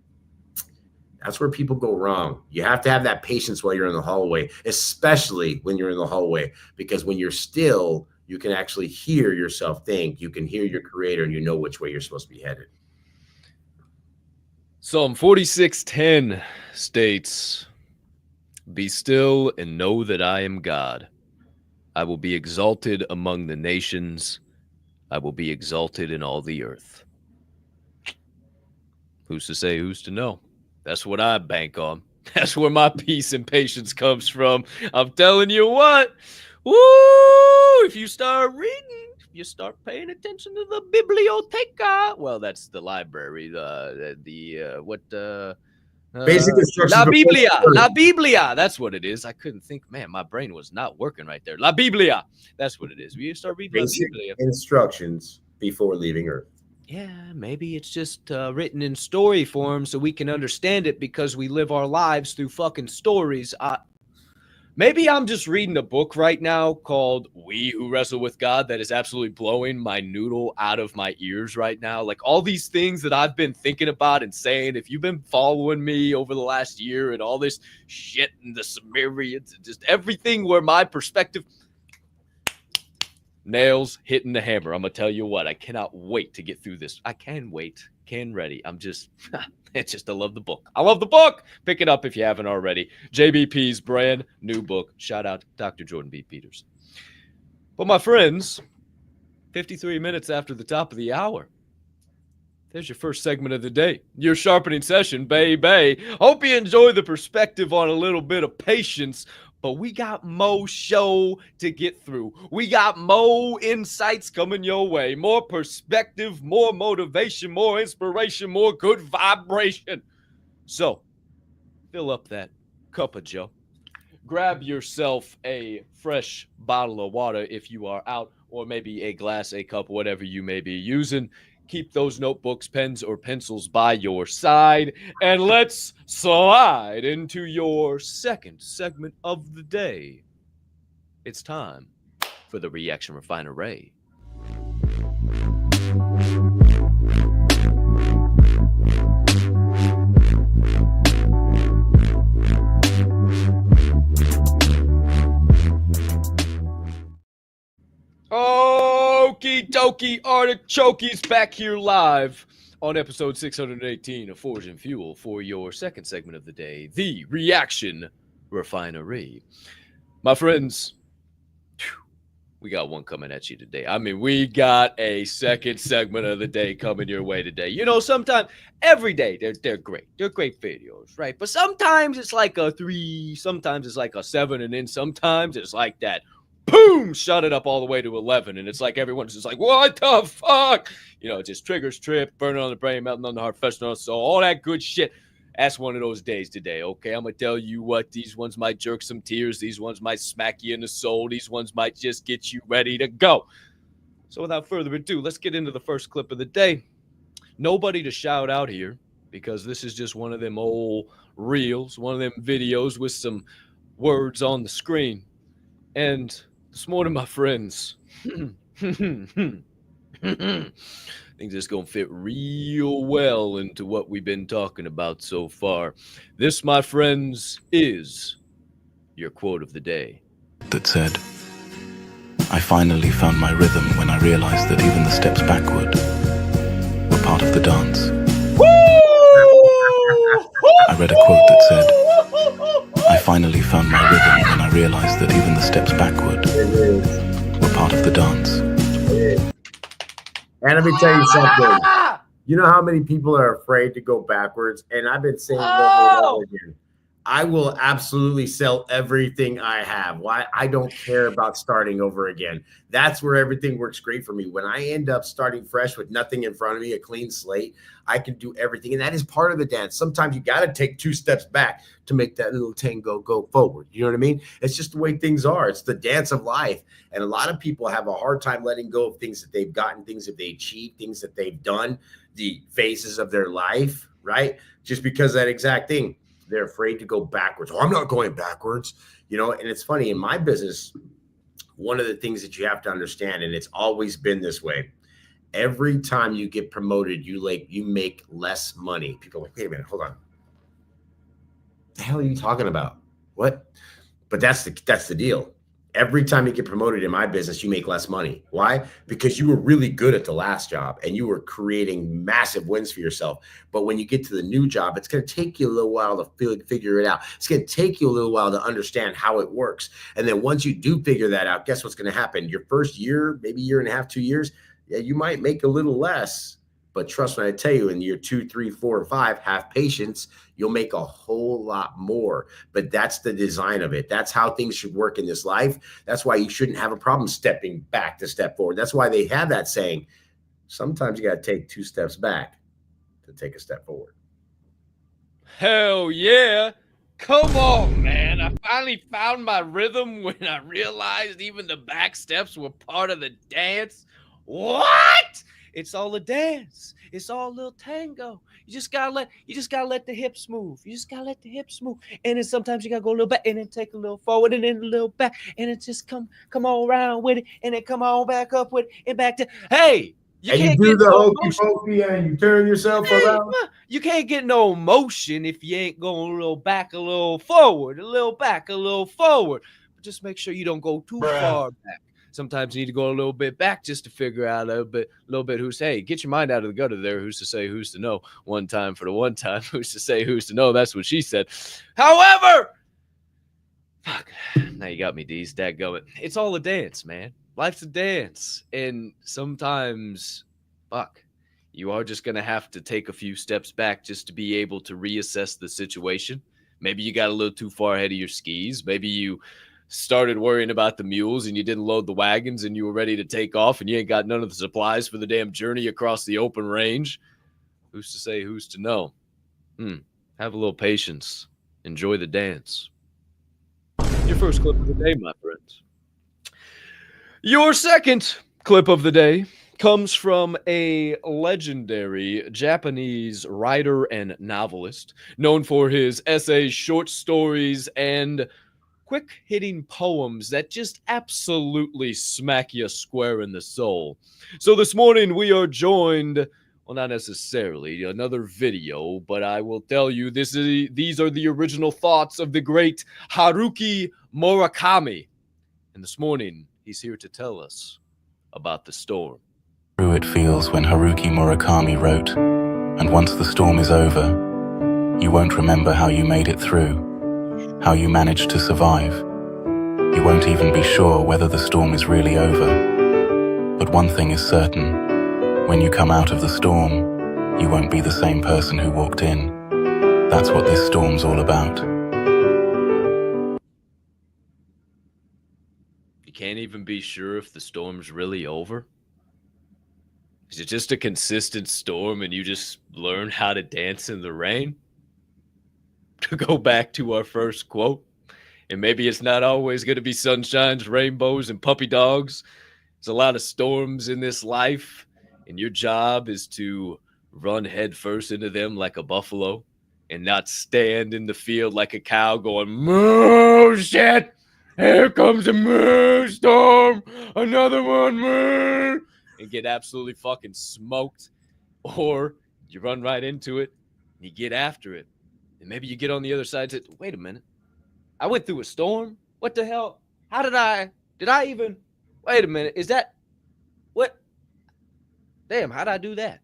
That's where people go wrong. You have to have that patience while you're in the hallway, especially when you're in the hallway, because when you're still, you can actually hear yourself think. You can hear your creator, and you know which way you're supposed to be headed. Psalm 46:10 states, "Be still and know that I am God. I will be exalted among the nations. I will be exalted in all the earth." Who's to say, who's to know? That's what I bank on. That's where my peace and patience comes from. I'm telling you what. Woo! If you start reading, if you start paying attention to the biblioteca, well, that's the library. Basic instructions. La Biblia. That's what it is. I couldn't think. Man, my brain was not working right there. La Biblia. That's what it is. You start reading Basic La Biblia. Instructions before leaving Earth. Yeah, maybe it's just written in story form so we can understand it because we live our lives through fucking stories. Maybe I'm just reading a book right now called We Who Wrestle with God that is absolutely blowing my noodle out of my ears right now. Like all these things that I've been thinking about and saying, if you've been following me over the last year and all this shit and the Sumerians and just everything where my perspective... Nails hitting the hammer. I'm going to tell you what, I cannot wait to get through this. I can wait, can ready. I'm just, it's just, I love the book. I love the book. Pick it up if you haven't already. JBP's brand new book. Shout out to Dr. Jordan B. Peters. But my friends, 53 minutes after the top of the hour, there's your first segment of the day. Your sharpening session, baby. Hope you enjoy the perspective on a little bit of patience. But we got more show to get through. We got more insights coming your way. More perspective, more motivation, more inspiration, more good vibration. So, fill up that cup of joe. Grab yourself a fresh bottle of water if you are out, or maybe a glass, a cup, whatever you may be using. Keep those notebooks, pens, or pencils by your side, and let's slide into your second segment of the day. It's time for the Reaction Refinery. Okie dokie artichoke's back here live on episode 618 of Forge and Fuel for your second segment of the day, the Reaction Refinery. My friends, we got one coming at you today. I mean, we got a second segment of the day coming your way today. You know, sometimes, every day, they're great. They're great videos, right? But sometimes it's like a 3, sometimes it's like a 7, and then sometimes it's like that. Boom! Shut it up all the way to 11. And it's like everyone's just like, what the fuck? You know, it just triggers trip, burning on the brain, melting on the heart, festering on the soul, all that good shit. That's one of those days today, okay? I'm going to tell you what, these ones might jerk some tears. These ones might smack you in the soul. These ones might just get you ready to go. So without further ado, let's get into the first clip of the day. Nobody to shout out here because this is just one of them old reels, one of them videos with some words on the screen. And this morning, my friends, I think this is going to fit real well into what we've been talking about so far. This, my friends, is your quote of the day. That said, I finally found my rhythm when I realized that even the steps backward were part of the dance. I read a quote that said, I finally found my rhythm when I realized that even the steps backward were part of the dance. And let me tell you something. You know how many people are afraid to go backwards? And I've been saying over and over again, I will absolutely sell everything I have. Why? I don't care about starting over again. That's where everything works great for me. When I end up starting fresh with nothing in front of me, a clean slate, I can do everything. And that is part of the dance. Sometimes you got to take 2 steps back to make that little tango go forward. You know what I mean? It's just the way things are. It's the dance of life. And a lot of people have a hard time letting go of things that they've gotten, things that they achieved, things that they've done, the phases of their life, right? Just because that exact thing. They're afraid to go backwards. Oh, I'm not going backwards, you know. And it's funny, in my business, one of the things that you have to understand, and it's always been this way, every time you get promoted, you make less money. People are like, wait a minute, hold on. The hell are you talking about? What? But that's the deal. Every time you get promoted in my business, you make less money. Why? Because you were really good at the last job and you were creating massive wins for yourself. But when you get to the new job, it's going to take you a little while to figure it out. It's going to take you a little while to understand how it works. And then once you do figure that out, guess what's going to happen? Your first year, maybe year and a half, 2 years, yeah, you might make a little less. But trust me, I tell you, in year 2, 3, 4, 5, have patience. You'll make a whole lot more. But that's the design of it. That's how things should work in this life. That's why you shouldn't have a problem stepping back to step forward. That's why they have that saying, sometimes you got to take 2 steps back to take a step forward. Hell yeah. Come on, man. I finally found my rhythm when I realized even the back steps were part of the dance. What? It's all a dance. It's all a little tango. You just gotta let the hips move. You just gotta let the hips move. And then sometimes you gotta go a little back and then take a little forward and then a little back. And it just come all around with it. And then come on back up with it and back to hey. You do the hokey pokey and you turn yourself around. You can't get no motion if you ain't going a little back, a little forward, a little back, a little forward. But just make sure you don't go too far back. Sometimes you need to go a little bit back just to figure out a little bit who's, hey, get your mind out of the gutter there. Who's to say, who's to know? One time for the one time. Who's to say, who's to know? That's what she said. However, fuck, now you got me, D's, dadgummit. It's all a dance, man. Life's a dance. And sometimes, fuck, you are just going to have to take a few steps back just to be able to reassess the situation. Maybe you got a little too far ahead of your skis. Maybe you started worrying about the mules and you didn't load the wagons and you were ready to take off and you ain't got none of the supplies for the damn journey across the open range. Who's to say, who's to know? Have a little patience. Enjoy the dance. Your first clip of the day, my friends. Your second clip of the day comes from a legendary Japanese writer and novelist known for his essays, short stories, and quick-hitting poems that just absolutely smack you square in the soul. So this morning we are joined, well, not necessarily another video, but I will tell you these are the original thoughts of the great Haruki Murakami. And this morning he's here to tell us about the storm. True it feels when Haruki Murakami wrote, and once the storm is over, you won't remember how you made it through. How you managed to survive. You won't even be sure whether the storm is really over. But one thing is certain, when you come out of the storm, you won't be the same person who walked in. That's what this storm's all about. You can't even be sure if the storm's really over? Is it just a consistent storm and you just learn how to dance in the rain? To go back to our first quote, and maybe it's not always going to be sunshines, rainbows, and puppy dogs. There's a lot of storms in this life, and your job is to run headfirst into them like a buffalo and not stand in the field like a cow going, moo, shit, here comes a moo storm, another one, moo, and get absolutely fucking smoked. Or you run right into it and you get after it. And maybe you get on the other side and say, wait a minute. I went through a storm? What the hell? How did I even, wait a minute, is that what? Damn, how'd I do that?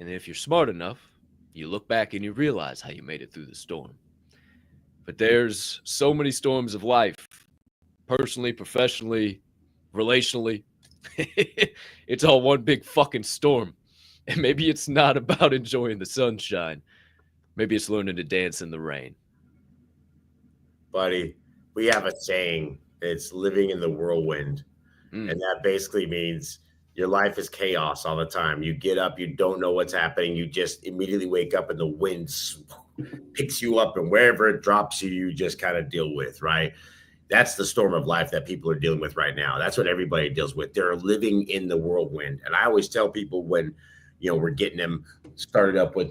And if you're smart enough, you look back and you realize how you made it through the storm. But there's so many storms of life, personally, professionally, relationally. It's all one big fucking storm. And maybe it's not about enjoying the sunshine. Maybe it's learning to dance in the rain. Buddy, we have a saying. It's living in the whirlwind. Mm. And that basically means your life is chaos all the time. You get up, you don't know what's happening. You just immediately wake up and the wind picks you up, and wherever it drops you, you just kind of deal with, right? That's the storm of life that people are dealing with right now. That's what everybody deals with. They're living in the whirlwind. And I always tell people when, we're getting them started up with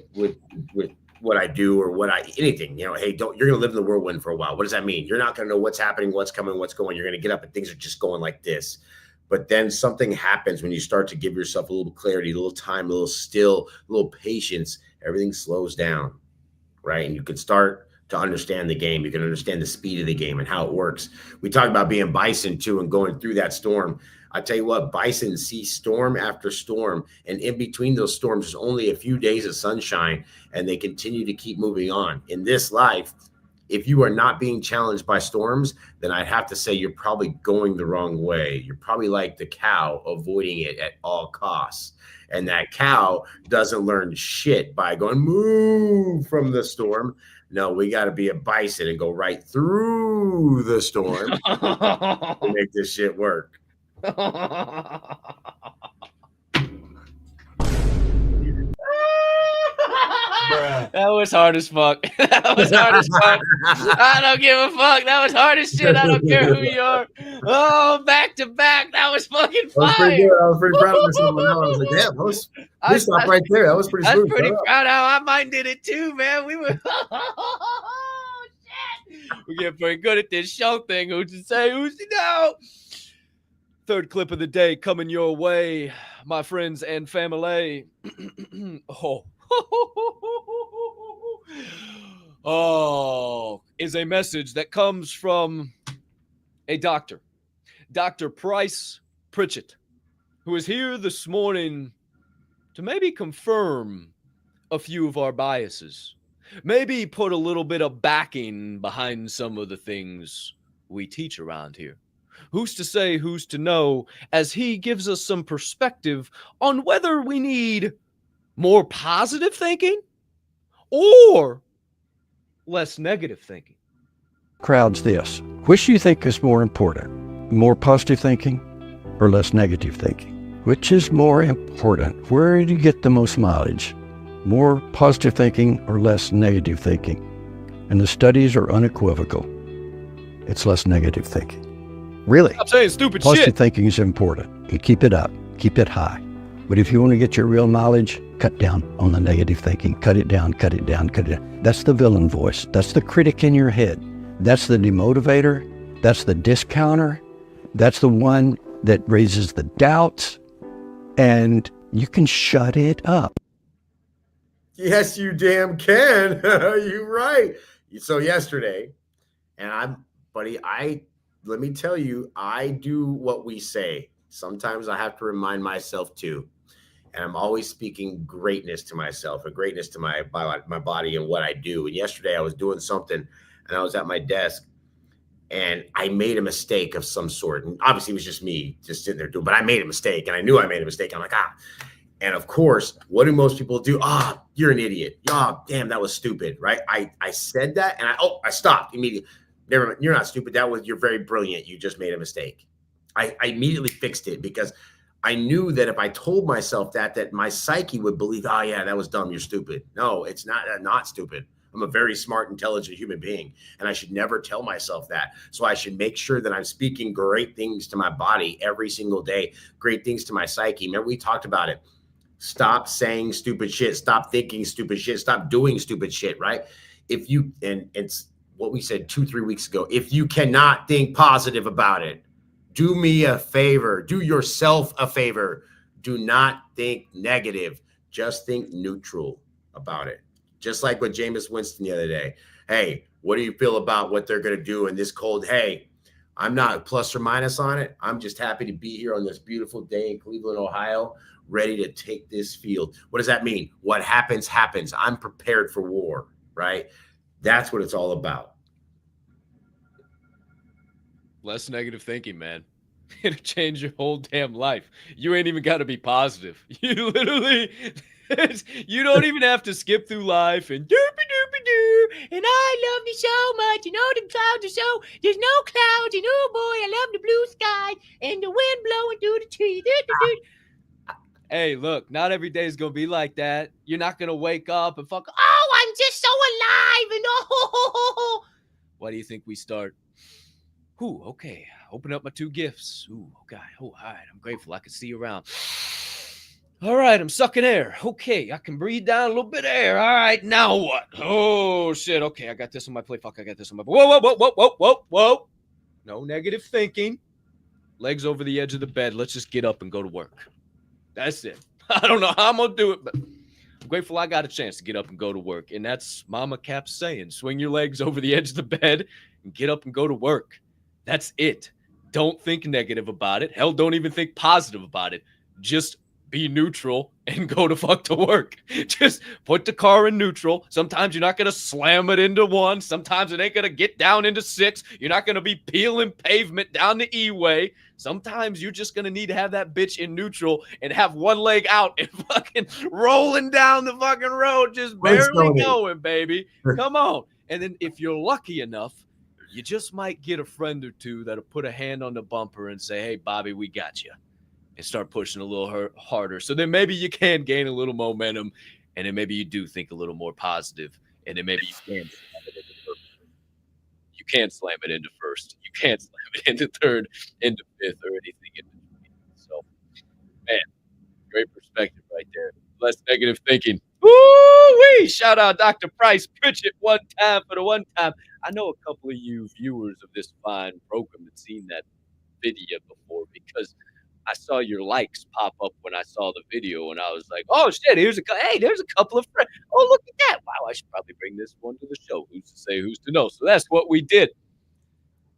what I do or anything, hey, you're going to live in the whirlwind for a while. What does that mean? You're not going to know what's happening, what's coming, what's going. You're going to get up and things are just going like this. But then something happens when you start to give yourself a little clarity, a little time, a little still, a little patience. Everything slows down, right? And you can start to understand the game. You can understand the speed of the game and how it works. We talk about being bison too and going through that storm. I tell you what, bison see storm after storm, and in between those storms, there's only a few days of sunshine, and they continue to keep moving on. In this life, if you are not being challenged by storms, then I'd have to say you're probably going the wrong way. You're probably like the cow, avoiding it at all costs. And that cow doesn't learn shit by going move from the storm. No, we got to be a bison and go right through the storm to make this shit work. That was hard as fuck. That was hard as fuck. I don't give a fuck. That was hard as shit. I don't care who you are. Oh, back to back. That was fucking fire. That was pretty good. I was pretty proud of myself. I was like, damn, we stopped right there. That was pretty smooth. I was pretty proud how I mine did it too, man. We were shit. We get pretty good at this show thing. Who's to say? Who's to know? Third clip of the day coming your way, my friends and family. Is a message that comes from a doctor, Dr. Price Pritchett, who is here this morning to maybe confirm a few of our biases, maybe put a little bit of backing behind some of the things we teach around here. Who's to say, who's to know, as he gives us some perspective on whether we need more positive thinking or less negative thinking. Crowds this. Which do you think is more important? More positive thinking or less negative thinking? Which is more important? Where do you get the most mileage? More positive thinking or less negative thinking? And the studies are unequivocal. It's less negative thinking. Really? Stop saying stupid Positive shit. thinking is important. You keep it up. Keep it high. But if you want to get your real knowledge, cut down on the negative thinking. Cut it down, cut it down, cut it down. That's the villain voice. That's the critic in your head. That's the demotivator. That's the discounter. That's the one that raises the doubts. And you can shut it up. Yes, you damn can. You're right. So yesterday, and let me tell you, I do what we say. Sometimes I have to remind myself too. And I'm always speaking greatness to myself and greatness to my body and what I do. And yesterday I was doing something and I was at my desk and I made a mistake of some sort. And obviously it was just me just sitting there doing, but I made a mistake and I knew I made a mistake. I'm like, And of course, what do most people do? You're an idiot. Damn, that was stupid, right? I said that and I stopped immediately. Never mind, you're not stupid. You're very brilliant. You just made a mistake. I immediately fixed it because I knew that if I told myself that my psyche would believe, oh yeah, that was dumb. You're stupid. No, it's not stupid. I'm a very smart, intelligent human being, and I should never tell myself that. So I should make sure that I'm speaking great things to my body every single day, great things to my psyche. Remember, we talked about it. Stop saying stupid shit. Stop thinking stupid shit. Stop doing stupid shit, right? And it's what we said 2-3 weeks ago. If you cannot think positive about it, do me a favor. Do yourself a favor. Do not think negative. Just think neutral about it. Just like with Jameis Winston the other day. Hey, what do you feel about what they're going to do in this cold? Hey, I'm not plus or minus on it. I'm just happy to be here on this beautiful day in Cleveland, Ohio, ready to take this field. What does that mean? What happens, happens. I'm prepared for war, right? That's what it's all about. Less negative thinking, man. It'll change your whole damn life. You ain't even got to be positive. You literally, you don't even have to skip through life and doopy-doopy-doo, and I love you so much, and all the clouds are so, there's no clouds, and oh boy, I love the blue sky, and the wind blowing through the trees. Hey, look, not every day is going to be like that. You're not going to wake up and fuck, oh, I'm just so alive, and oh. Why do you think we start? Ooh, okay. Open up my 2 gifts. Ooh, okay. Oh, all right. I'm grateful I can see around. All right, I'm sucking air. Okay, I can breathe down a little bit of air. All right, now what? Oh, shit. Okay, I got this on my plate. Fuck, I got this on my plate. Whoa. No negative thinking. Legs over the edge of the bed. Let's just get up and go to work. That's it. I don't know how I'm going to do it, but I'm grateful I got a chance to get up and go to work. And that's Mama Capp's saying. Swing your legs over the edge of the bed and get up and go to work. That's it. Don't think negative about it. Hell, don't even think positive about it. Just be neutral and go to fuck to work. Just put the car in neutral. Sometimes you're not going to slam it into 1. Sometimes it ain't going to get down into 6. You're not going to be peeling pavement down the E-way. Sometimes you're just going to need to have that bitch in neutral and have one leg out and fucking rolling down the fucking road, just barely going, baby. Come on. And then if you're lucky enough, you just might get a friend or 2 that'll put a hand on the bumper and say, hey, Bobby, we got you. And start pushing a little harder. So then maybe you can gain a little momentum, and then maybe you do think a little more positive, and then maybe you can slam it into first. You can't slam it into first. You can't slam it into third, into fifth, or anything in between. So, man, great perspective right there. Less negative thinking. Woo-wee! Shout out Dr. Price. Pitch it one time for the one time. I know a couple of you viewers of this fine program have seen that video before because I saw your likes pop up when I saw the video, and I was like, oh, shit, there's a couple of friends. Oh, look at that. Wow, I should probably bring this one to the show. Who's to say, who's to know? So that's what we did.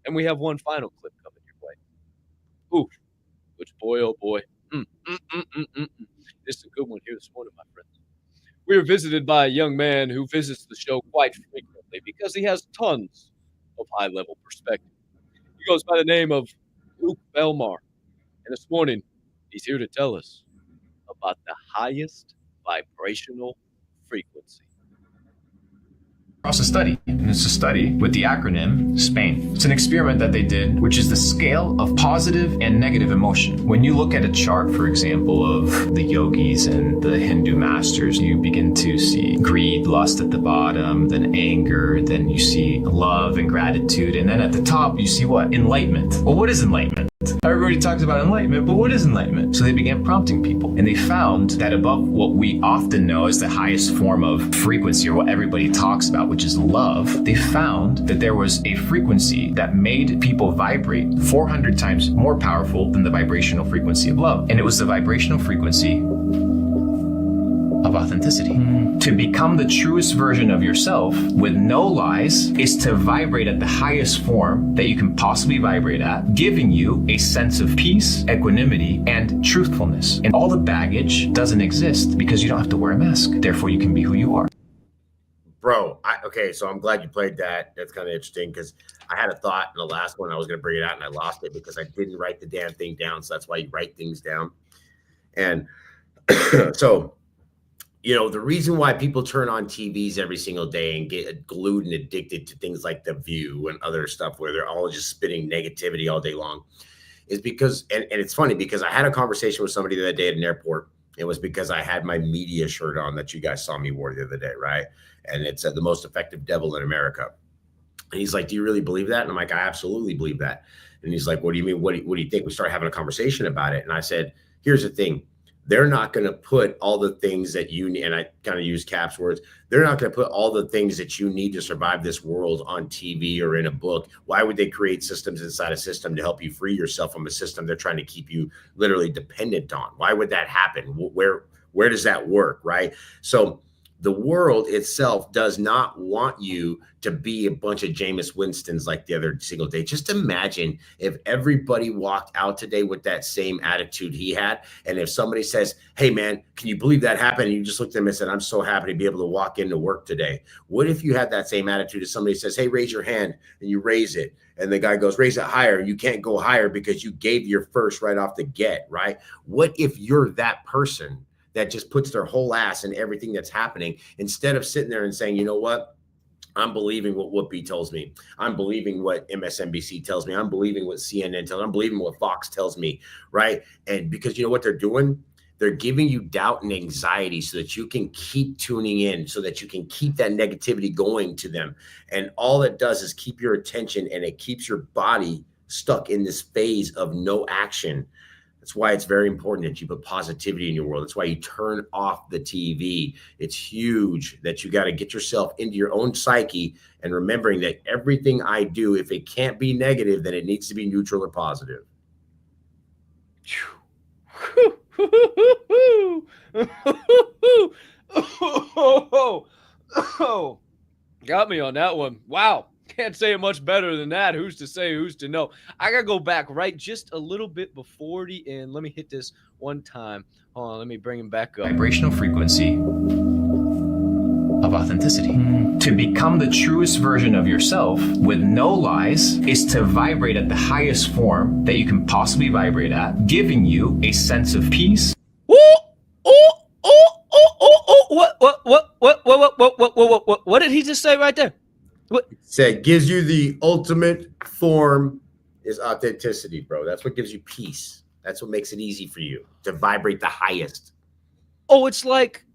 And we have one final clip coming your way. Ooh, which boy, oh boy. This is a good one here this morning, my friends. We are visited by a young man who visits the show quite frequently because he has tons of high-level perspective. He goes by the name of Luke Belmar. And this morning, he's here to tell us about the highest vibrational frequency. Across a study, and it's a study with the acronym SPAIN. It's an experiment that they did, which is the scale of positive and negative emotion. When you look at a chart, for example, of the yogis and the Hindu masters, you begin to see greed, lust at the bottom, then anger, then you see love and gratitude, and then at the top you see what? Enlightenment. Well, what is enlightenment? Everybody talks about enlightenment, but what is enlightenment? So they began prompting people, and they found that above what we often know as the highest form of frequency, or what everybody talks about, which is love, they found that there was a frequency that made people vibrate 400 times more powerful than the vibrational frequency of love. And it was the vibrational frequency of authenticity. To become the truest version of yourself with no lies is to vibrate at the highest form that you can possibly vibrate at, giving you a sense of peace, equanimity, and truthfulness. And all the baggage doesn't exist because you don't have to wear a mask. Therefore, you can be who you are. Bro, okay, so I'm glad you played that. That's kind of interesting because I had a thought in the last one. I was going to bring it out and I lost it because I didn't write the damn thing down. So that's why you write things down. And so, you know, the reason why people turn on TVs every single day and get glued and addicted to things like The View and other stuff where they're all just spitting negativity all day long is because, and it's funny because I had a conversation with somebody the other day at an airport. It was because I had my media shirt on that you guys saw me wear the other day, right? And it said the most effective devil in America. And he's like, do you really believe that? And I'm like, I absolutely believe that. And he's like, what do you mean? What do you think? We started having a conversation about it. And I said, here's the thing. They're not going to put all the things that you need, and I kind of use Capp's words, they're not going to put all the things that you need to survive this world on TV or in a book. Why would they create systems inside a system to help you free yourself from a system they're trying to keep you literally dependent on? Why would that happen? Where does that work, right? So The world itself does not want you to be a bunch of Jameis Winstons like the other single day. Just imagine if everybody walked out today with that same attitude he had. And if somebody says, hey, man, can you believe that happened? And you just looked at them and said, I'm so happy to be able to walk into work today. What if you had that same attitude as somebody says, hey, raise your hand, and you raise it. And the guy goes, raise it higher. You can't go higher because you gave your first right off the get, right? What if you're that person that just puts their whole ass in everything that's happening, instead of sitting there and saying, you know what? I'm believing what Whoopi tells me. I'm believing what MSNBC tells me. I'm believing what CNN tells me. I'm believing what Fox tells me, right? And because you know what they're doing? They're giving you doubt and anxiety so that you can keep tuning in, so that you can keep that negativity going to them. And all it does is keep your attention, and it keeps your body stuck in this phase of no action. That's why it's very important that you put positivity in your world. That's why you turn off the TV. It's huge that you got to get yourself into your own psyche and remembering that everything I do, if it can't be negative, then it needs to be neutral or positive. Got me on that one. Wow. Can't say it much better than that. Who's to say, who's to know? I got to go back right just a little bit before the end. Let me hit this one time. Hold on, let me bring him back up. Vibrational frequency of authenticity. To become the truest version of yourself with no lies is to vibrate at the highest form that you can possibly vibrate at, giving you a sense of peace. What did he just say right there? What? Said gives you the ultimate form is authenticity, bro. That's what gives you peace. That's what makes it easy for you to vibrate the highest. Oh, it's like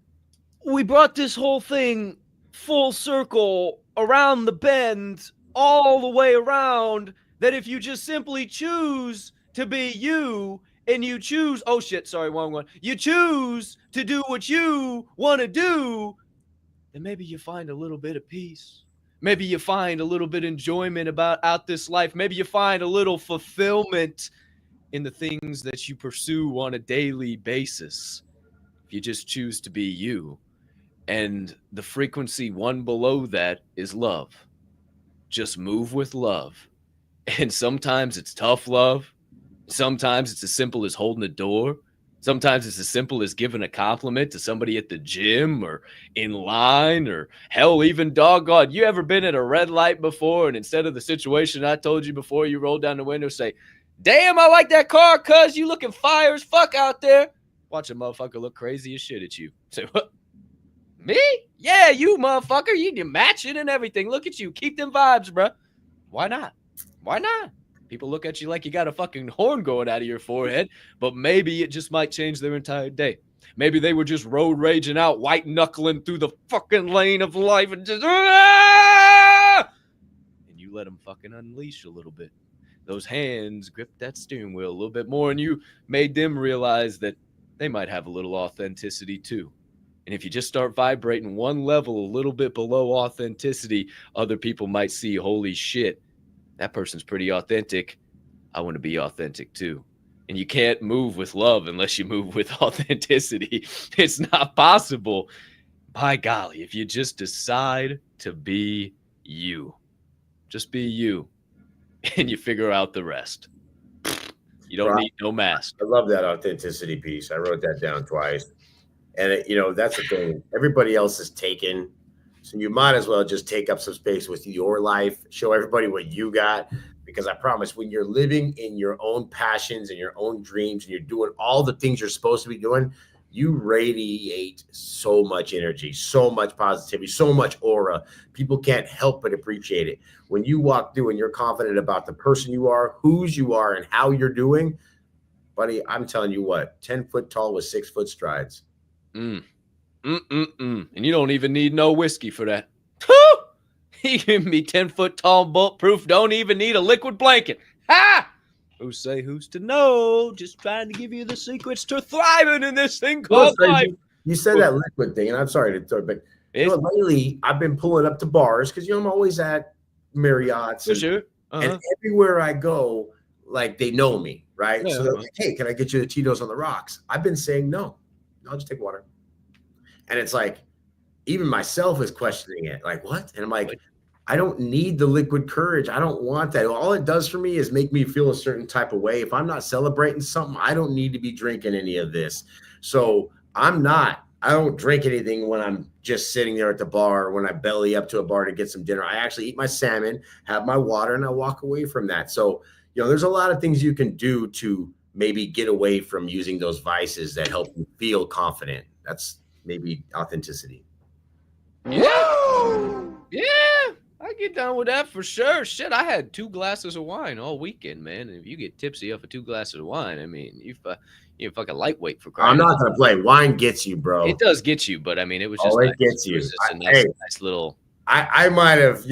we brought this whole thing full circle around the bend, all the way around, that if you just simply choose to be you and you choose, oh shit, sorry, wrong one. You choose to do what you want to do, then maybe you find a little bit of peace. Maybe you find a little bit of enjoyment out this life. Maybe you find a little fulfillment in the things that you pursue on a daily basis. If you just choose to be you. And the frequency one below that is love. Just move with love. And sometimes it's tough love. Sometimes it's as simple as holding the door. Sometimes it's as simple as giving a compliment to somebody at the gym or in line, or hell, even doggone, you ever been at a red light before and instead of the situation I told you before, you roll down the window, say, damn, I like that car, cuz you looking fire as fuck out there. Watch a motherfucker look crazy as shit at you. Say, what? Me? Yeah, you motherfucker. You match it and everything. Look at you. Keep them vibes, bro. Why not? Why not? People look at you like you got a fucking horn going out of your forehead, but maybe it just might change their entire day. Maybe they were just road raging out, white knuckling through the fucking lane of life and just, and you let them fucking unleash a little bit. Those hands grip that steering wheel a little bit more, and you made them realize that they might have a little authenticity too. And if you just start vibrating one level a little bit below authenticity, other people might see, holy shit, that person's pretty authentic. I want to be authentic too. And you can't move with love unless you move with authenticity. It's not possible. By golly, if you just decide to be you, just be you, and you figure out the rest. You don't need no mask. I love that authenticity piece. I wrote that down twice. And, that's the thing. Everybody else is taken. So you might as well just take up some space with your life, show everybody what you got, because I promise when you're living in your own passions and your own dreams and you're doing all the things you're supposed to be doing, you radiate so much energy, so much positivity, so much aura. People can't help but appreciate it. When you walk through and you're confident about the person you are, whose you are, and how you're doing, buddy, I'm telling you what, 10 foot tall with 6 foot strides. And you don't even need no whiskey for that. He can be 10 foot tall, bulletproof, don't even need a liquid blanket. Ha! Who's to know? Just trying to give you the secrets to thriving in this thing called life. You said that liquid thing, and I'm sorry to throw it, but lately I've been pulling up to bars because I'm always at Marriott's. For sure. And everywhere I go, like they know me, right? Yeah, so they're like, hey, can I get you the Tito's on the rocks? I've been saying no. I'll just take water. And it's like, even myself is questioning it. Like, what? And I'm like, I don't need the liquid courage. I don't want that. All it does for me is make me feel a certain type of way. If I'm not celebrating something, I don't need to be drinking any of this. So I don't drink anything when I'm just sitting there at the bar, when I belly up to a bar to get some dinner. I actually eat my salmon, have my water, and I walk away from that. So, there's a lot of things you can do to maybe get away from using those vices that help you feel confident. That's maybe authenticity. Yeah, I get down with that for sure. Shit, I had 2 glasses of wine all weekend, man. And if you get tipsy off of 2 glasses of wine, I mean, you're fucking lightweight for crying. I'm not gonna play. Wine gets you, bro. It does get you, but I mean, it was just it nice. gets you. It was just a nice little. I might have,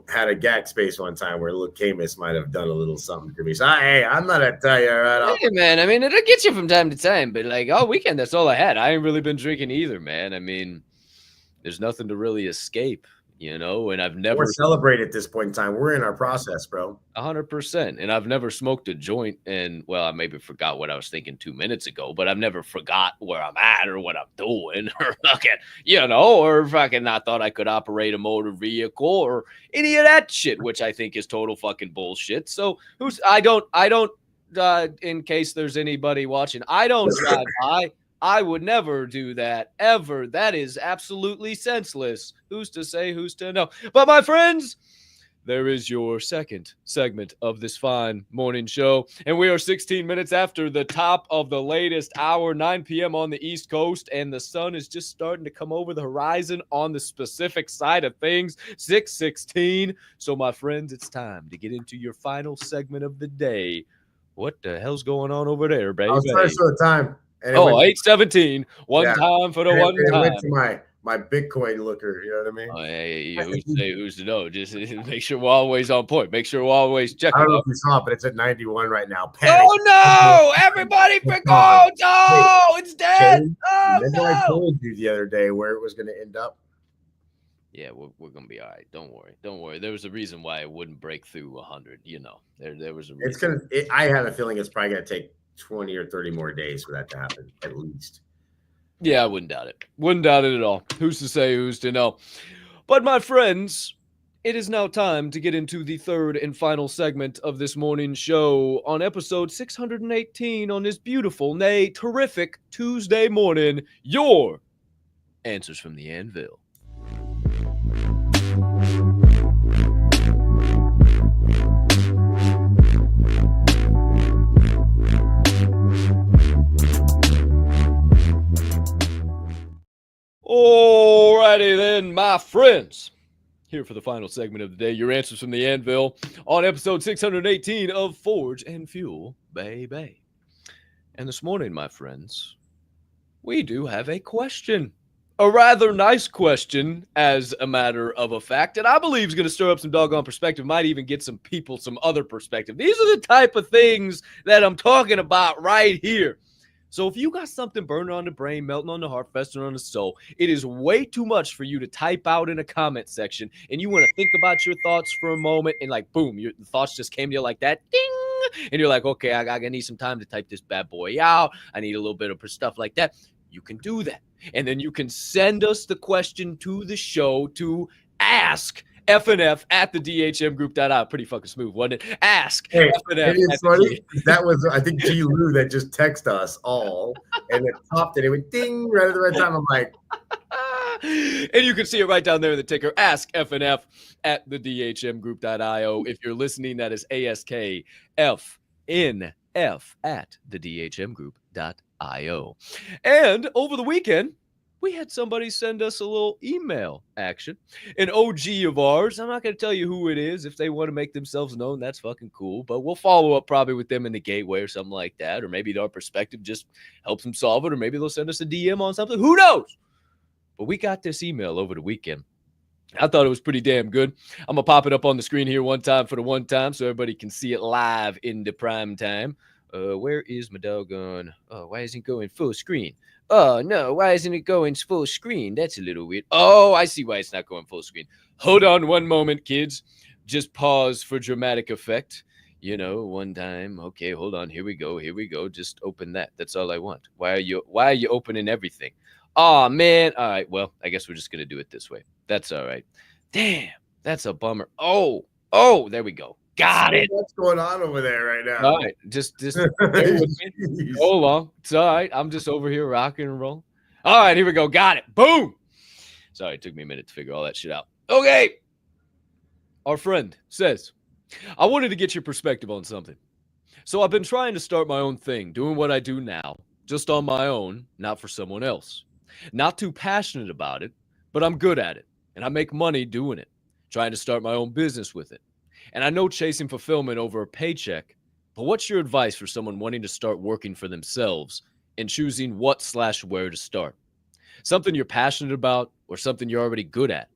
had a gag space one time where little Camus might have done a little something to me. So, hey, I'm not gonna tell you right off. Hey, man, I mean, it'll get you from time to time, but like all weekend, that's all I had. I ain't really been drinking either, man. I mean, there's nothing to really escape, and I've never celebrate at this point in time. We're in our process, bro. 100%. And I've never smoked a joint. And well, I maybe forgot what I was thinking 2 minutes ago, but I've never forgot where I'm at or what I'm doing or fucking, or fucking not thought I could operate a motor vehicle or any of that shit, which I think is total fucking bullshit. So I don't, in case there's anybody watching, I don't drive high. I would never do that, ever. That is absolutely senseless. Who's to say, who's to know? But my friends, there is your second segment of this fine morning show. And we are 16 minutes after the top of the latest hour, 9 p.m. on the East Coast. And the sun is just starting to come over the horizon on the specific side of things, 6:16. So, my friends, it's time to get into your final segment of the day. What the hell's going on over there, baby? I was trying to show the time. And 8:17. Time for the one it time. Went to my Bitcoin looker. You know what I mean? Oh, hey, who's to say, who's to know? Just make sure we're always on point. Make sure we're always checking. I don't know if you saw it, but it's at 91 right now. Panic. Oh no! Everybody for gold! Oh, it's dead! Oh, remember I told you the other day where it was going to end up? Yeah, we're gonna be all right. Don't worry. There was a reason why it wouldn't break through 100. There was a reason. I have a feeling it's probably gonna take 20 or 30 more days for that to happen, at least. Yeah, I wouldn't doubt it. Wouldn't doubt it at all. Who's to say, who's to know? But my friends, it is now time to get into the third and final segment of this morning's show on episode 618 on this beautiful, nay, terrific Tuesday morning. Your Answers from the Anvil. Alrighty then, my friends. Here for the final segment of the day, your Answers from the Anvil on episode 618 of Forge and Fuel, baby. And this morning, my friends, we do have a question. A rather nice question, as a matter of a fact, and I believe is going to stir up some doggone perspective, might even get some people some other perspective. These are the type of things that I'm talking about right here. So if you got something burning on the brain, melting on the heart, festering on the soul, it is way too much for you to type out in a comment section, and you want to think about your thoughts for a moment, and like, boom, your thoughts just came to you like that, ding, and you're like, okay, I need some time to type this bad boy out. I need a little bit of stuff like that. You can do that. And then you can send us the question to the show to ask FNF at the DHMgroup.io. Pretty fucking smooth, wasn't it? Ask FNF. It's funny. That was, I think, G. Lou that just texted us all, and it popped and it went ding right at the right time. I'm like, and you can see it right down there in the ticker. Ask FNF at the DHMgroup.io. If you're listening, that is ASKFNF at the DHMgroup.io. And over the weekend, we had somebody send us a little email action. An OG of ours. I'm not going to tell you who it is. If they want to make themselves known, that's fucking cool. But we'll follow up probably with them in the gateway or something like that. Or maybe our perspective just helps them solve it. Or maybe they'll send us a DM on something. Who knows? But we got this email over the weekend. I thought it was pretty damn good. I'm going to pop it up on the screen here one time for the one time so everybody can see it live in the prime time. Where is my doggone? Oh, why isn't it going full screen? Oh, no, why isn't it going full screen? That's a little weird. Oh, I see why it's not going full screen. Hold on one moment, kids. Just pause for dramatic effect. One time. Okay, hold on. Here we go. Just open that. That's all I want. Why are you opening everything? Oh, man. All right. Well, I guess we're just going to do it this way. That's all right. Damn. That's a bummer. Oh, there we go. Got it. What's going on over there right now? All right. Just bear with me. Jeez. Go along. It's all right. I'm just over here rocking and rolling. All right. Here we go. Got it. Boom. Sorry. It took me a minute to figure all that shit out. Okay. Our friend says, I wanted to get your perspective on something. So I've been trying to start my own thing, doing what I do now, just on my own, not for someone else. Not too passionate about it, but I'm good at it, and I make money doing it, trying to start my own business with it. And I know chasing fulfillment over a paycheck, but what's your advice for someone wanting to start working for themselves and choosing what/where to start? Something you're passionate about or something you're already good at?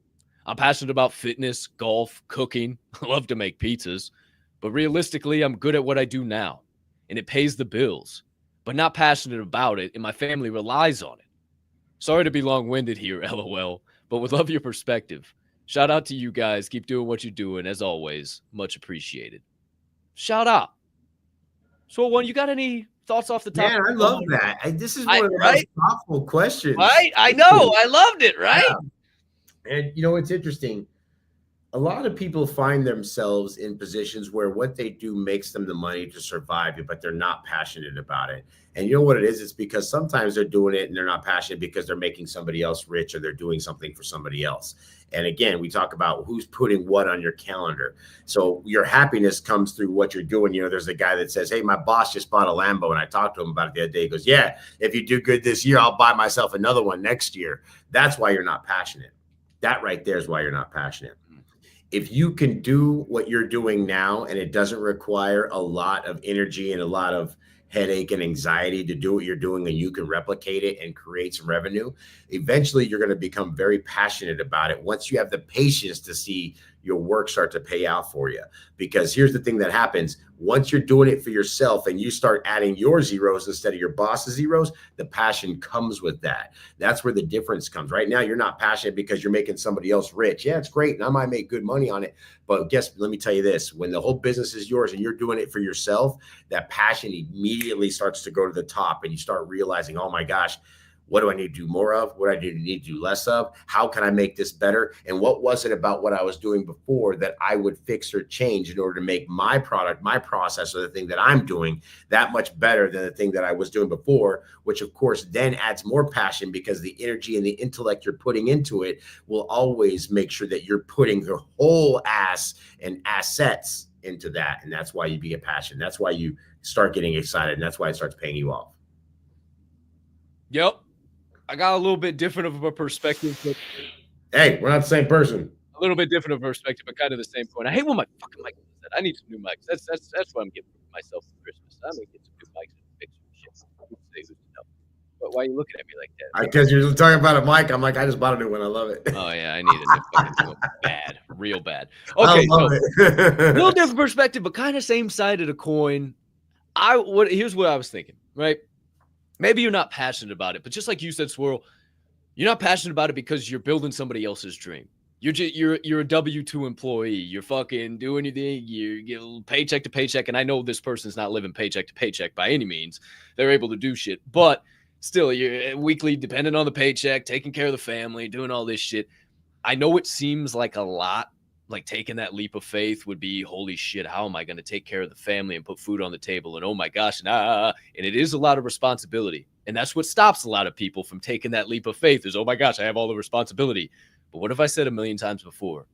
I'm passionate about fitness, golf, cooking. I love to make pizzas. But realistically, I'm good at what I do now, and it pays the bills, but not passionate about it, and my family relies on it. Sorry to be long-winded here, LOL, but would love your perspective. Shout out to you guys. Keep doing what you're doing. As always, much appreciated. Shout out. So, One, you got any thoughts off the top? Man, I love that. This is one of the right? most thoughtful questions. Right? I know. I loved it, right? Yeah. And you know, it's interesting. A lot of people find themselves in positions where what they do makes them the money to survive, but they're not passionate about it. And you know what it is? It's because sometimes they're doing it and they're not passionate because they're making somebody else rich or they're doing something for somebody else. And again, we talk about who's putting what on your calendar. So your happiness comes through what you're doing. You know, there's a guy that says, hey, my boss just bought a Lambo. And I talked to him about it the other day. He goes, yeah, if you do good this year, I'll buy myself another one next year. That's why you're not passionate. That right there is why you're not passionate. If you can do what you're doing now and it doesn't require a lot of energy and a lot of headache and anxiety to do what you're doing, and you can replicate it and create some revenue, eventually you're going to become very passionate about it once you have the patience to see your work start to pay out for you. Because here's the thing that happens. Once you're doing it for yourself and you start adding your zeros instead of your boss's zeros, the passion comes with that. That's where the difference comes. Right now, you're not passionate because you're making somebody else rich. Yeah, it's great. And I might make good money on it. But let me tell you this, when the whole business is yours and you're doing it for yourself, that passion immediately starts to go to the top and you start realizing, oh my gosh, what do I need to do more of? What do I need to do less of? How can I make this better? And what was it about what I was doing before that I would fix or change in order to make my product, my process, or the thing that I'm doing that much better than the thing that I was doing before, which of course then adds more passion because the energy and the intellect you're putting into it will always make sure that you're putting your whole ass and assets into that. And that's why you be a passion. That's why you start getting excited. And that's why it starts paying you off. Yep. I got a little bit different of a perspective, but hey, we're not the same person. a little bit different of a perspective, but kind of the same point. I hate when my fucking mic is that. I need some new mics. That's what I'm getting myself for Christmas. I'm gonna get some new mics and fix some shit. But why are you looking at me like that? Because you're talking about a mic. I'm like, I just bought a new one. I love it. Oh yeah, I need a new fucking new one. Bad, real bad. Okay, so a little different perspective, but kind of same side of the coin. Here's what I was thinking, right? Maybe you're not passionate about it, but just like you said, Swirl, you're not passionate about it because you're building somebody else's dream. You're a W-2 employee. You're fucking doing your thing. You get paycheck to paycheck, and I know this person's not living paycheck to paycheck by any means. They're able to do shit, but still, you're weekly dependent on the paycheck, taking care of the family, doing all this shit. I know it seems like a lot, like taking that leap of faith would be, holy shit, how am I going to take care of the family and put food on the table? And oh my gosh, and it is a lot of responsibility. And that's what stops a lot of people from taking that leap of faith is, oh my gosh, I have all the responsibility. But what have I said a million times before?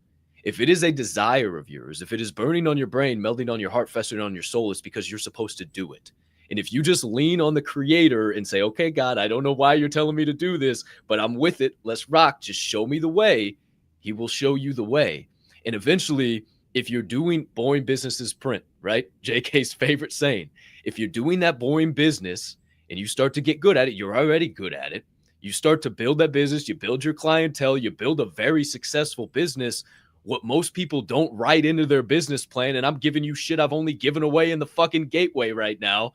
If it is a desire of yours, if it is burning on your brain, melting on your heart, festering on your soul, it's because you're supposed to do it. And if you just lean on the creator and say, okay, God, I don't know why you're telling me to do this, but I'm with it. Let's rock. Just show me the way. He will show you the way. And eventually, if you're doing boring businesses print, right? JK's favorite saying, if you're doing that boring business and you start to get good at it, you're already good at it. You start to build that business, you build your clientele, you build a very successful business. What most people don't write into their business plan, and I'm giving you shit I've only given away in the fucking gateway right now,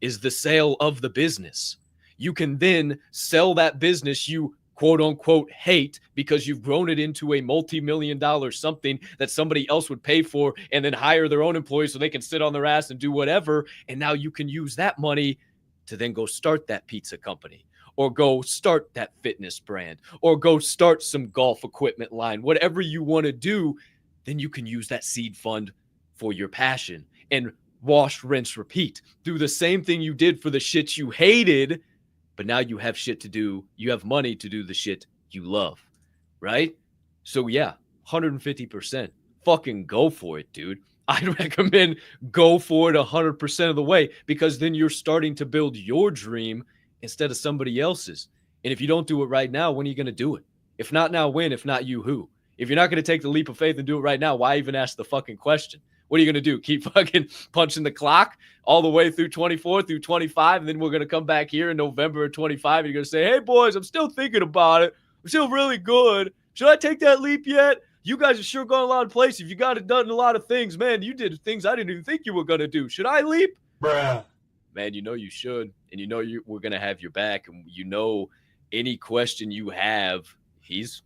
is the sale of the business. You can then sell that business you quote unquote hate because you've grown it into a multi-million-dollar something that somebody else would pay for and then hire their own employees so they can sit on their ass and do whatever. And now you can use that money to then go start that pizza company. or go start that fitness brand, or go start some golf equipment line, whatever you want to do, then you can use that seed fund for your passion and wash, rinse, repeat. Do the same thing you did for the shit you hated, but now you have shit to do. You have money to do the shit you love, right? So yeah, 150%. Fucking go for it, dude. I'd recommend go for it 100% of the way, because then you're starting to build your dream instead of somebody else's. And if you don't do it right now, when are you going to do it? If not now, when? If not you, who? If you're not going to take the leap of faith and do it right now, why even ask the fucking question? What are you going to do? Keep fucking punching the clock all the way through 24, through 25, and then we're going to come back here in November of 25, and you're going to say, hey, boys, I'm still thinking about it. I'm still really good. Should I take that leap yet? You guys are sure going a lot of places. You got it done a lot of things. Man, you did things I didn't even think you were going to do. Should I leap? Bruh. Man, you know you should. And you know we're going to have your back. And you know any question you have, this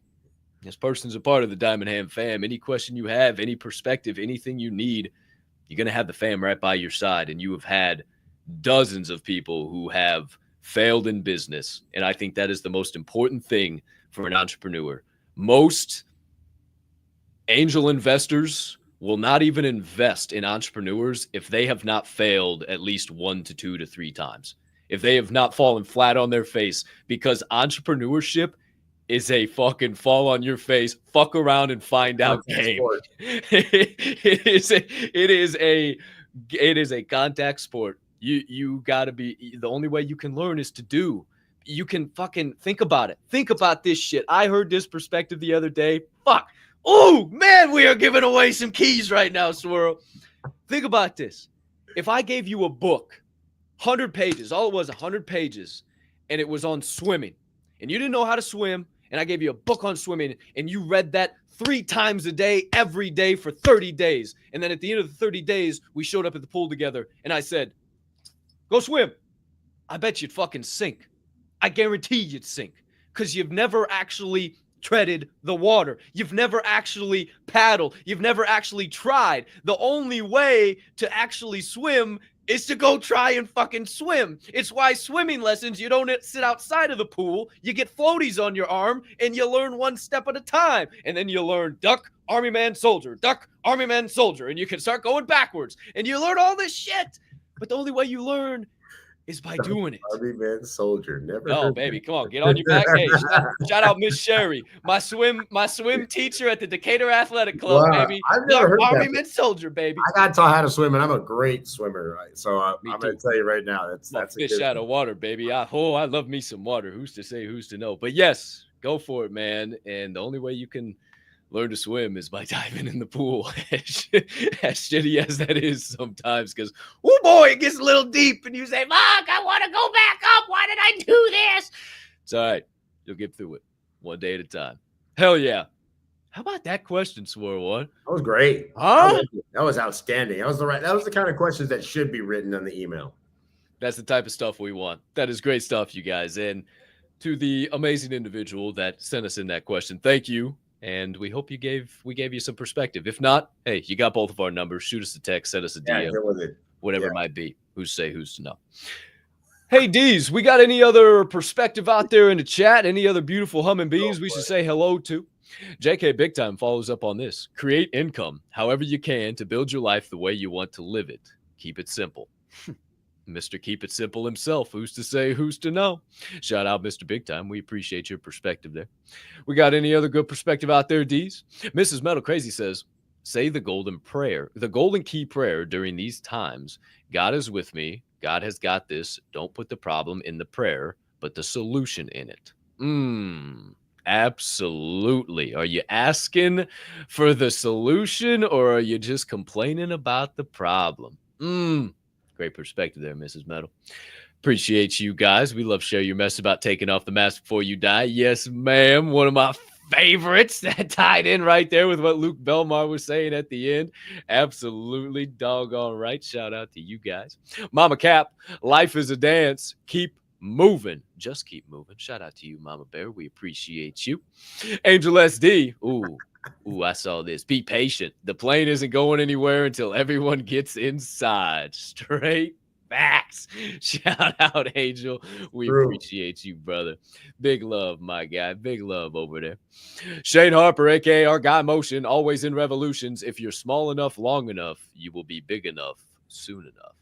person's a part of the Diamond Hand fam. Any question you have, any perspective, anything you need, you're going to have the fam right by your side. And you have had dozens of people who have failed in business. And I think that is the most important thing for an entrepreneur. Most angel investors will not even invest in entrepreneurs if they have not failed at least 1 to 2 to 3 times. If they have not fallen flat on their face, because entrepreneurship is a fucking fall on your face, fuck around and find out game. It is a contact sport. You gotta be, the only way you can learn is to do. You can fucking think about it. Think about this shit. I heard this perspective the other day. Fuck. Oh, man, we are giving away some keys right now, Swirl. Think about this. If I gave you a book, 100 pages, all it was 100 pages, and it was on swimming, and you didn't know how to swim, and I gave you a book on swimming, and you read that 3 times a day, every day for 30 days, and then at the end of the 30 days, we showed up at the pool together, and I said, go swim. I bet you'd fucking sink. I guarantee you'd sink, because you've never actually treaded the water. You've never actually paddled. You've never actually tried. The only way to actually swim is to go try and fucking swim. It's why swimming lessons, you don't sit outside of the pool. You get floaties on your arm and you learn one step at a time. And then you learn duck, army man, soldier, duck, army man, soldier. And you can start going backwards. And you learn all this shit. But the only way you learn is by doing it. Army man, soldier. Never. No, baby, come on, get on your back. Hey, shout out Miss Sherry, my swim teacher at the Decatur Athletic Club, Wow, baby. I've never heard Army that. man, soldier, baby. I got taught how to swim, and I'm a great swimmer. Right? So I'm Me going to too. tell you right now, that's I'm a a fish good out of water, baby. I love me some water. Who's to say, who's to know? But yes, go for it, man. And the only way you can learn to swim is by diving in the pool, as shitty as that is sometimes, because, oh boy, it gets a little deep, and you say, fuck, I want to go back up. Why did I do this? It's all right. You'll get through it one day at a time. Hell yeah. How about that question, Swirl One? That was great. Huh? That was outstanding. That was the kind of questions that should be written on the email. That's the type of stuff we want. That is great stuff, you guys. And to the amazing individual that sent us in that question, thank you. And we hope we gave you some perspective. If not, hey, you got both of our numbers. Shoot us a text, send us a DM, deal with it. whatever it might be. Who's to say, who's to know? Hey, D's, we got any other perspective out there in the chat? Any other beautiful humming beings we should say hello to? JK Big Time follows up on this. Create income however you can to build your life the way you want to live it. Keep it simple. Mr. Keep It Simple himself. Who's to say, who's to know? Shout out, Mr. Big Time. We appreciate your perspective there. We got any other good perspective out there, D's? Mrs. Metal Crazy says, say the golden prayer, the golden key prayer during these times. God is with me. God has got this. Don't put the problem in the prayer, but the solution in it. Absolutely. Are you asking for the solution, or are you just complaining about the problem? Great perspective there, Mrs. Metal. Appreciate you guys. We love share your mess about taking off the mask before you die. Yes, ma'am. One of my favorites that tied in right there with what Luke Belmar was saying at the end. Absolutely doggone right. Shout out to you guys. Mama Cap, life is a dance. Keep moving. Just keep moving. Shout out to you, Mama Bear. We appreciate you. Angel SD. Ooh, I saw this. Be patient. The plane isn't going anywhere until everyone gets inside. Straight Facts. Shout out, Angel. We True. appreciate you, brother. Big love, my guy. Big love over there. Shane Harper, aka our guy Motion, always in revolutions. If you're small enough, long enough, you will be big enough soon enough.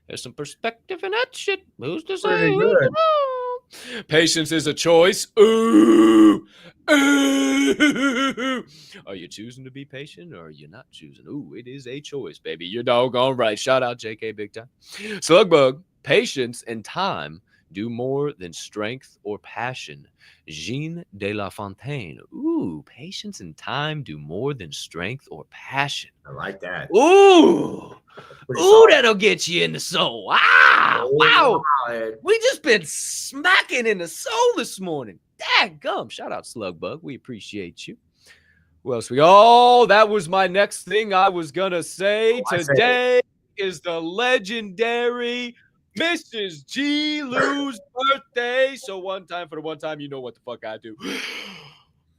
There's some perspective in that shit. Who's to say? Pretty Who's good. to know? Patience is a choice. Ooh. Ooh. Are you choosing to be patient or are you not choosing? Ooh, it is a choice, baby. You're doggone right. Shout out JK Big Time. Slugbug, patience and time do more than strength or passion. Jean de La Fontaine. Ooh, patience and time do more than strength or passion. I like that. Ooh. Pretty Ooh, solid. that'll get you in the soul. Wow. Wow. Ed. We just been smacking in the soul this morning. Dadgum. Shout out Slugbug. We appreciate you. Who else we got? Oh, that was my next thing I was going to say. I say Today is the legendary Mrs. G. Lou's birthday. So one time for the one time, you know what the fuck I do.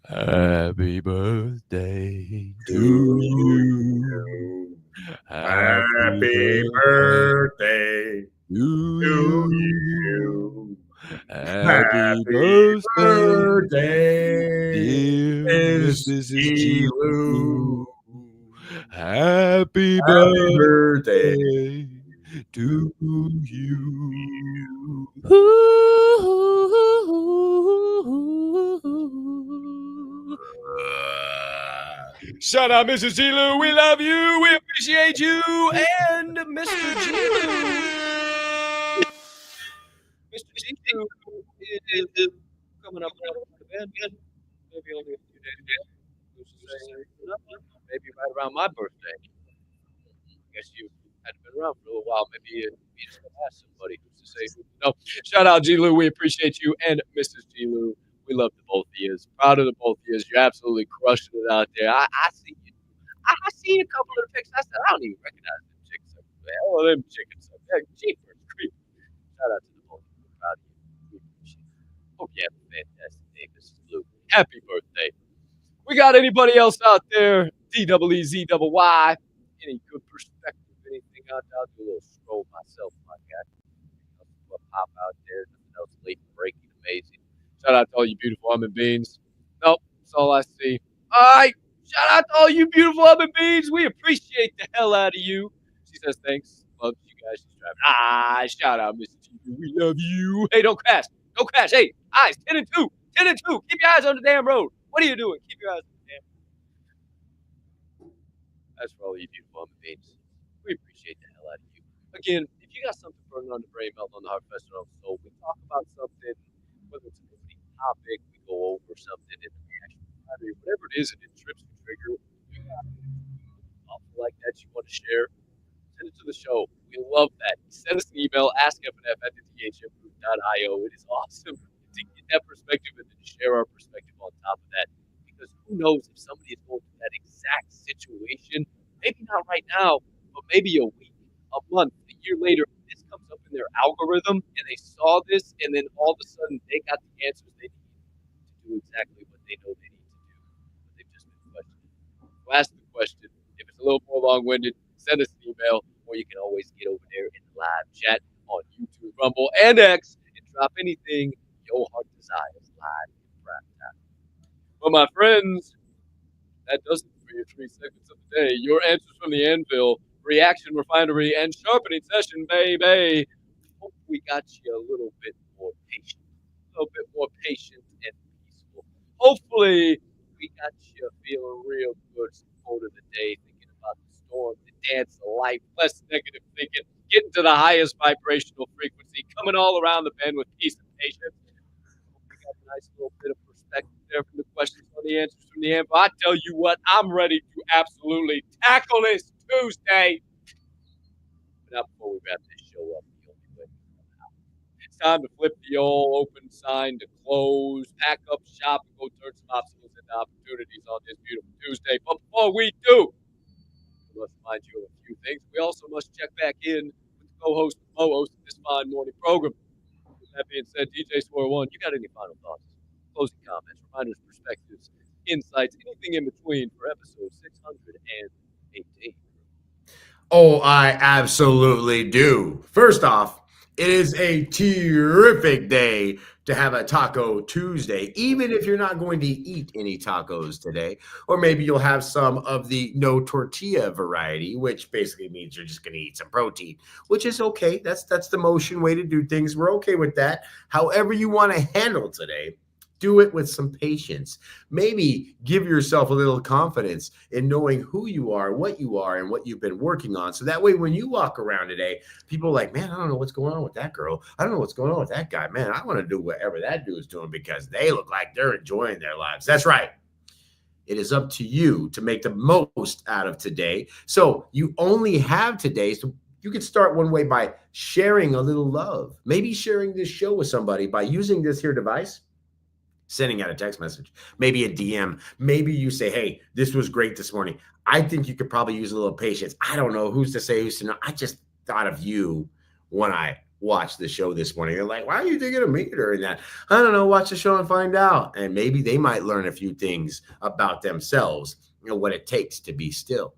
Happy birthday to you. Happy birthday to to you. you. Happy birthday, birthday, dear Mrs. G. Lou. Happy Happy birthday. birthday to you. Shout out, Mrs. G. Lou. We love you. We appreciate you. And Mr. G. Lou. Mr. G. Lou is coming up on the band. Maybe only a few days ago. Who's to say maybe right around my birthday. I guess you hadn't been around for a little while. Maybe you just gotta ask somebody who's to say. No. Shout out, G. Lou. We appreciate you. And Mrs. G. Lou. We love the both of you. Proud of the both of you. You're absolutely crushing it out there. I see you. I see a couple of the pics. I said, I don't even recognize them chicks. Oh, them chickens. Jeepers creepy. Shout out to the both of you. Proud of you. We appreciate it. Hope you have a fantastic day, Mrs. Blue. Happy birthday. We got anybody else out there? DEEZY. Any good perspective? Anything out there? I'll do a little scroll myself, my guy. What pop out there? Nothing else late breaking amazing. Shout out to all you beautiful humming beans. Nope, that's all I see. All right. Shout out to all you beautiful humming beans. We appreciate the hell out of you. She says thanks. Loves you guys. She's driving. Shout out, Mr. G. We love you. Hey, don't crash. Don't crash. Hey, eyes. 10 and 2. 10 and 2. Keep your eyes on the damn road. What are you doing? Keep your eyes on the damn road. That's for all you beautiful humming beans. We appreciate the hell out of you. Again, if you got something burning on the brain, melt on the heart, festering on the soul, we talk about something, whether it's a movie topic, we go over something in the reaction, whatever it is, and it trips the trigger. You got something like that you want to share, send it to the show. We love that. Send us an email, askfnf@thehmgroup.io. It is awesome to get that perspective and to share our perspective on top of that. Because who knows if somebody is going through that exact situation, maybe not right now, but maybe a week, a month, a year later, this comes up in their algorithm and they saw this and then all of a sudden they got the answers they need to do exactly what they know they need to do. But they've just been questioning. So ask the question. If it's a little more long-winded, send us an email, or you can always get over there in the live chat on YouTube, Rumble, and X and drop anything your heart desires live in prime time. Well, my friends, that does it for your 3 segments of the day. Your answers from the Anvil, Reaction, Refinery, and Sharpening Session, baby. Hope we got you a little bit more patient, and peaceful. Hopefully, we got you feeling real good. Quote of the day, thinking about the storm, the dance of life, less negative thinking, getting to the highest vibrational frequency, coming all around the bend with peace and patience. We got a nice little bit of perspective there from the questions on the answers from the Anvil. I tell you what, I'm ready to absolutely tackle this Tuesday. But not before we wrap this show up the only way. It's time to flip the old open sign to close, pack up shop, and go turn some obstacles into opportunities on this beautiful Tuesday. But before we do, we must remind you of a few things. We also must check back in with the co-host and co-host of this fine morning program. With that being said, DJ Swirl One, you got any final thoughts? Closing comments, reminders, perspectives, insights, anything in between for episode 618. Oh, I absolutely do. First off, it is a terrific day to have a Taco Tuesday, even if you're not going to eat any tacos today. Or maybe you'll have some of the no tortilla variety, which basically means you're just going to eat some protein, which is okay. That's the motion way to do things. We're okay with that. However you want to handle today, do it with some patience. Maybe give yourself a little confidence in knowing who you are, what you are, and what you've been working on. So that way, when you walk around today, people are like, man, I don't know what's going on with that girl. I don't know what's going on with that guy. Man, I want to do whatever that dude is doing because they look like they're enjoying their lives. That's right. It is up to you to make the most out of today. So you only have today. So you can start one way by sharing a little love. Maybe sharing this show with somebody by using this here device. Sending out a text message, maybe a DM. Maybe you say, hey, this was great this morning. I think you could probably use a little patience. I don't know who's to say, who's to know. I just thought of you when I watched the show this morning. They're like, why are you thinking of me during that? I don't know. Watch the show and find out. And maybe they might learn a few things about themselves, what it takes to be still.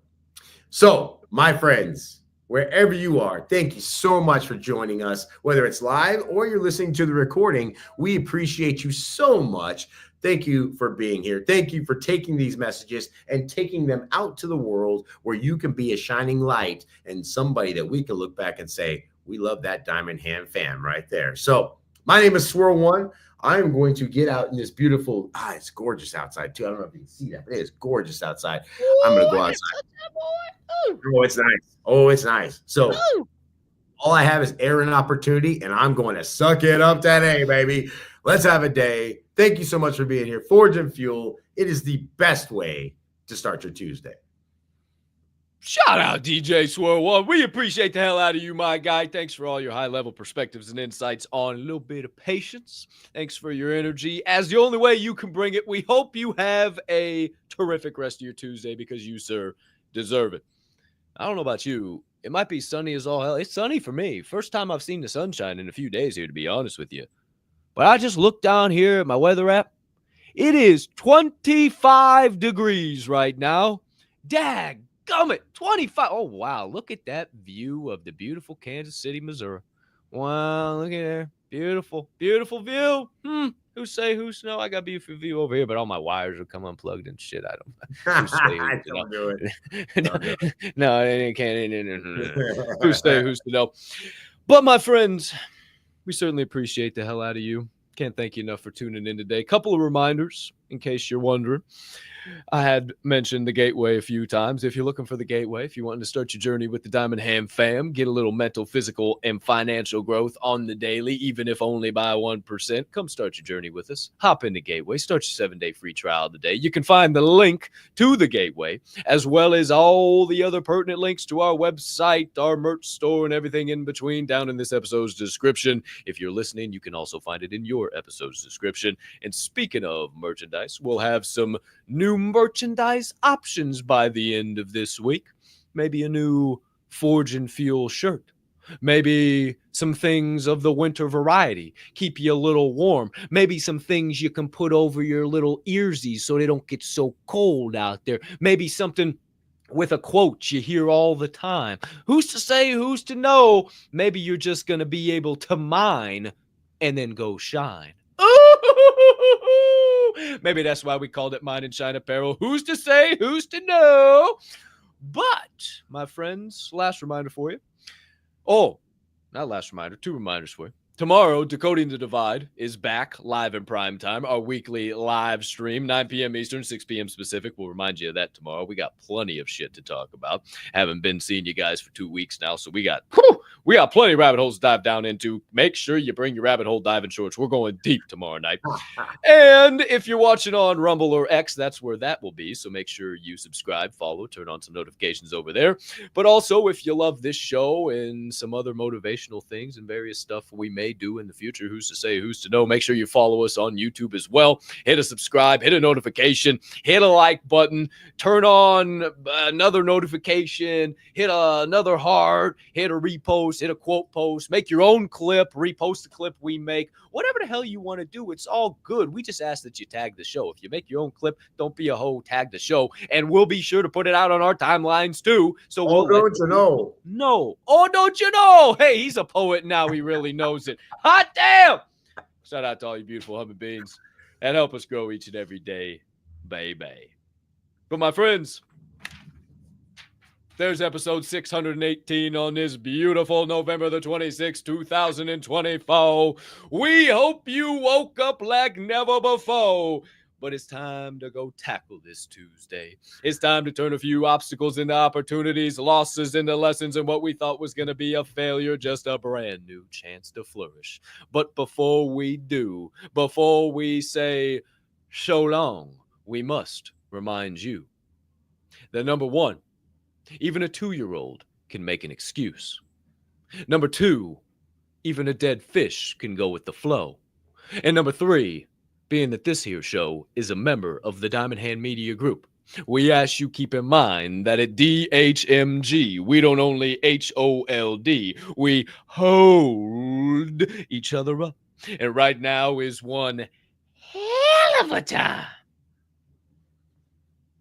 So, my friends, wherever you are, thank you so much for joining us, whether it's live or you're listening to the recording. We appreciate you so much. Thank you for being here. Thank you for taking these messages and taking them out to the world where you can be a shining light and somebody that we can look back and say, we love that Diamond Hand fam right there. So my name is Swirl One. I'm going to get out in this beautiful, it's gorgeous outside too. I don't know if you can see that, but it is gorgeous outside. I'm going to go outside. Oh, it's nice. Oh, it's nice. So all I have is air and opportunity, and I'm going to suck it up today, baby. Let's have a day. Thank you so much for being here. Forge and Fuel. It is the best way to start your Tuesday. Shout out DJ Swirl One. We appreciate the hell out of you, my guy. Thanks for all your high-level perspectives and insights on a little bit of patience. Thanks for your energy. As the only way you can bring it, we hope you have a terrific rest of your Tuesday because you, sir, deserve it. I don't know about you. It might be sunny as all hell. It's sunny for me. First time I've seen the sunshine in a few days here, to be honest with you. But I just looked down here at my weather app. It is 25 degrees right now. Dadgummit, 25. Oh, wow. Look at that view of the beautiful Kansas City, Missouri. Wow, look at there. Beautiful, beautiful view. Who say who's no? I got a beautiful view over here, but all my wires will come unplugged and shit. I don't. Who say who's Don't do it. No, it can't. Who say who's to know? But my friends, we certainly appreciate the hell out of you. Can't thank you enough for tuning in today. Couple of reminders in case you're wondering. I had mentioned the Gateway a few times. If you're looking for the Gateway, if you want to start your journey with the Diamond Hand fam, get a little mental, physical, and financial growth on the daily, even if only by 1%, come start your journey with us. Hop into Gateway. Start your 7-day free trial today. You can find the link to the Gateway, as well as all the other pertinent links to our website, our merch store, and everything in between down in this episode's description. If you're listening, you can also find it in your episode's description. And speaking of merchandise, we'll have some new merchandise options by the end of this week. Maybe a new Forge and Fuel shirt. Maybe some things of the winter variety. Keep you a little warm. Maybe some things you can put over your little earsies so they don't get so cold out there. Maybe something with a quote you hear all the time. Who's to say, who's to know? Maybe you're just going to be able to mine and then go shine. Maybe that's why we called it Mine and Shine Apparel. Who's to say? Who's to know? But, my friends, last reminder for you. Oh, not last reminder, 2 reminders for you. Tomorrow, Decoding the Divide is back live in prime time. Our weekly live stream, 9 p.m. Eastern, 6 p.m. Pacific. We'll remind you of that tomorrow. We got plenty of shit to talk about. Haven't been seeing you guys for 2 weeks now, so we got plenty of rabbit holes to dive down into. Make sure you bring your rabbit hole diving shorts. We're going deep tomorrow night. And if you're watching on Rumble or X, that's where that will be. So make sure you subscribe, follow, turn on some notifications over there. But also, if you love this show and some other motivational things and various stuff we may do in the future, who's to say, who's to know, make sure you follow us on YouTube as well. Hit a subscribe, hit a notification, hit a like button, turn on another notification, hit another heart, hit a repost, post, hit a quote post, make your own clip, repost the clip we make, whatever the hell you want to do. It's all good. We just ask that you tag the show. If you make your own clip, don't be a hoe, tag the show, and we'll be sure to put it out on our timelines too. So we'll don't you know? No. Oh, don't you know? Hey, he's a poet now. He really knows it. Hot damn! Shout out to all you beautiful human beings and help us grow each and every day, baby. But my friends, there's episode 618 on this beautiful November the 26th, 2024. We hope you woke up like never before. But it's time to go tackle this Tuesday. It's time to turn a few obstacles into opportunities, losses into lessons, and what we thought was going to be a failure, just a brand new chance to flourish. But before we do, before we say so long, we must remind you that number one, even a 2-year-old can make an excuse. Number two, even a dead fish can go with the flow. And number three, being that this here show is a member of the Diamond Hand Media Group, we ask you keep in mind that at DHMG, we don't only HOLD, we hold each other up. And right now is one hell of a time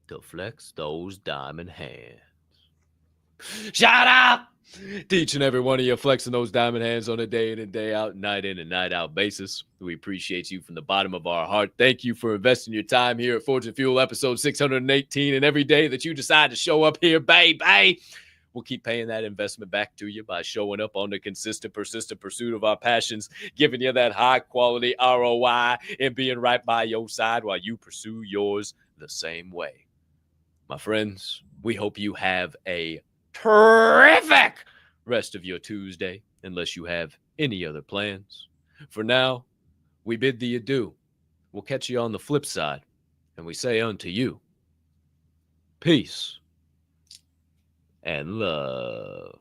to flex those diamond hands. Shout out to each and every one of you flexing those diamond hands on a day in and day out, night in and night out basis. We appreciate you from the bottom of our heart. Thank you for investing your time here at Fortune Fuel episode 618. And every day that you decide to show up here, baby, we'll keep paying that investment back to you by showing up on the consistent, persistent pursuit of our passions, giving you that high quality ROI and being right by your side while you pursue yours the same way. My friends, we hope you have a terrific rest of your Tuesday, unless you have any other plans. For now, we bid thee adieu. We'll catch you on the flip side, and we say unto you, peace and love.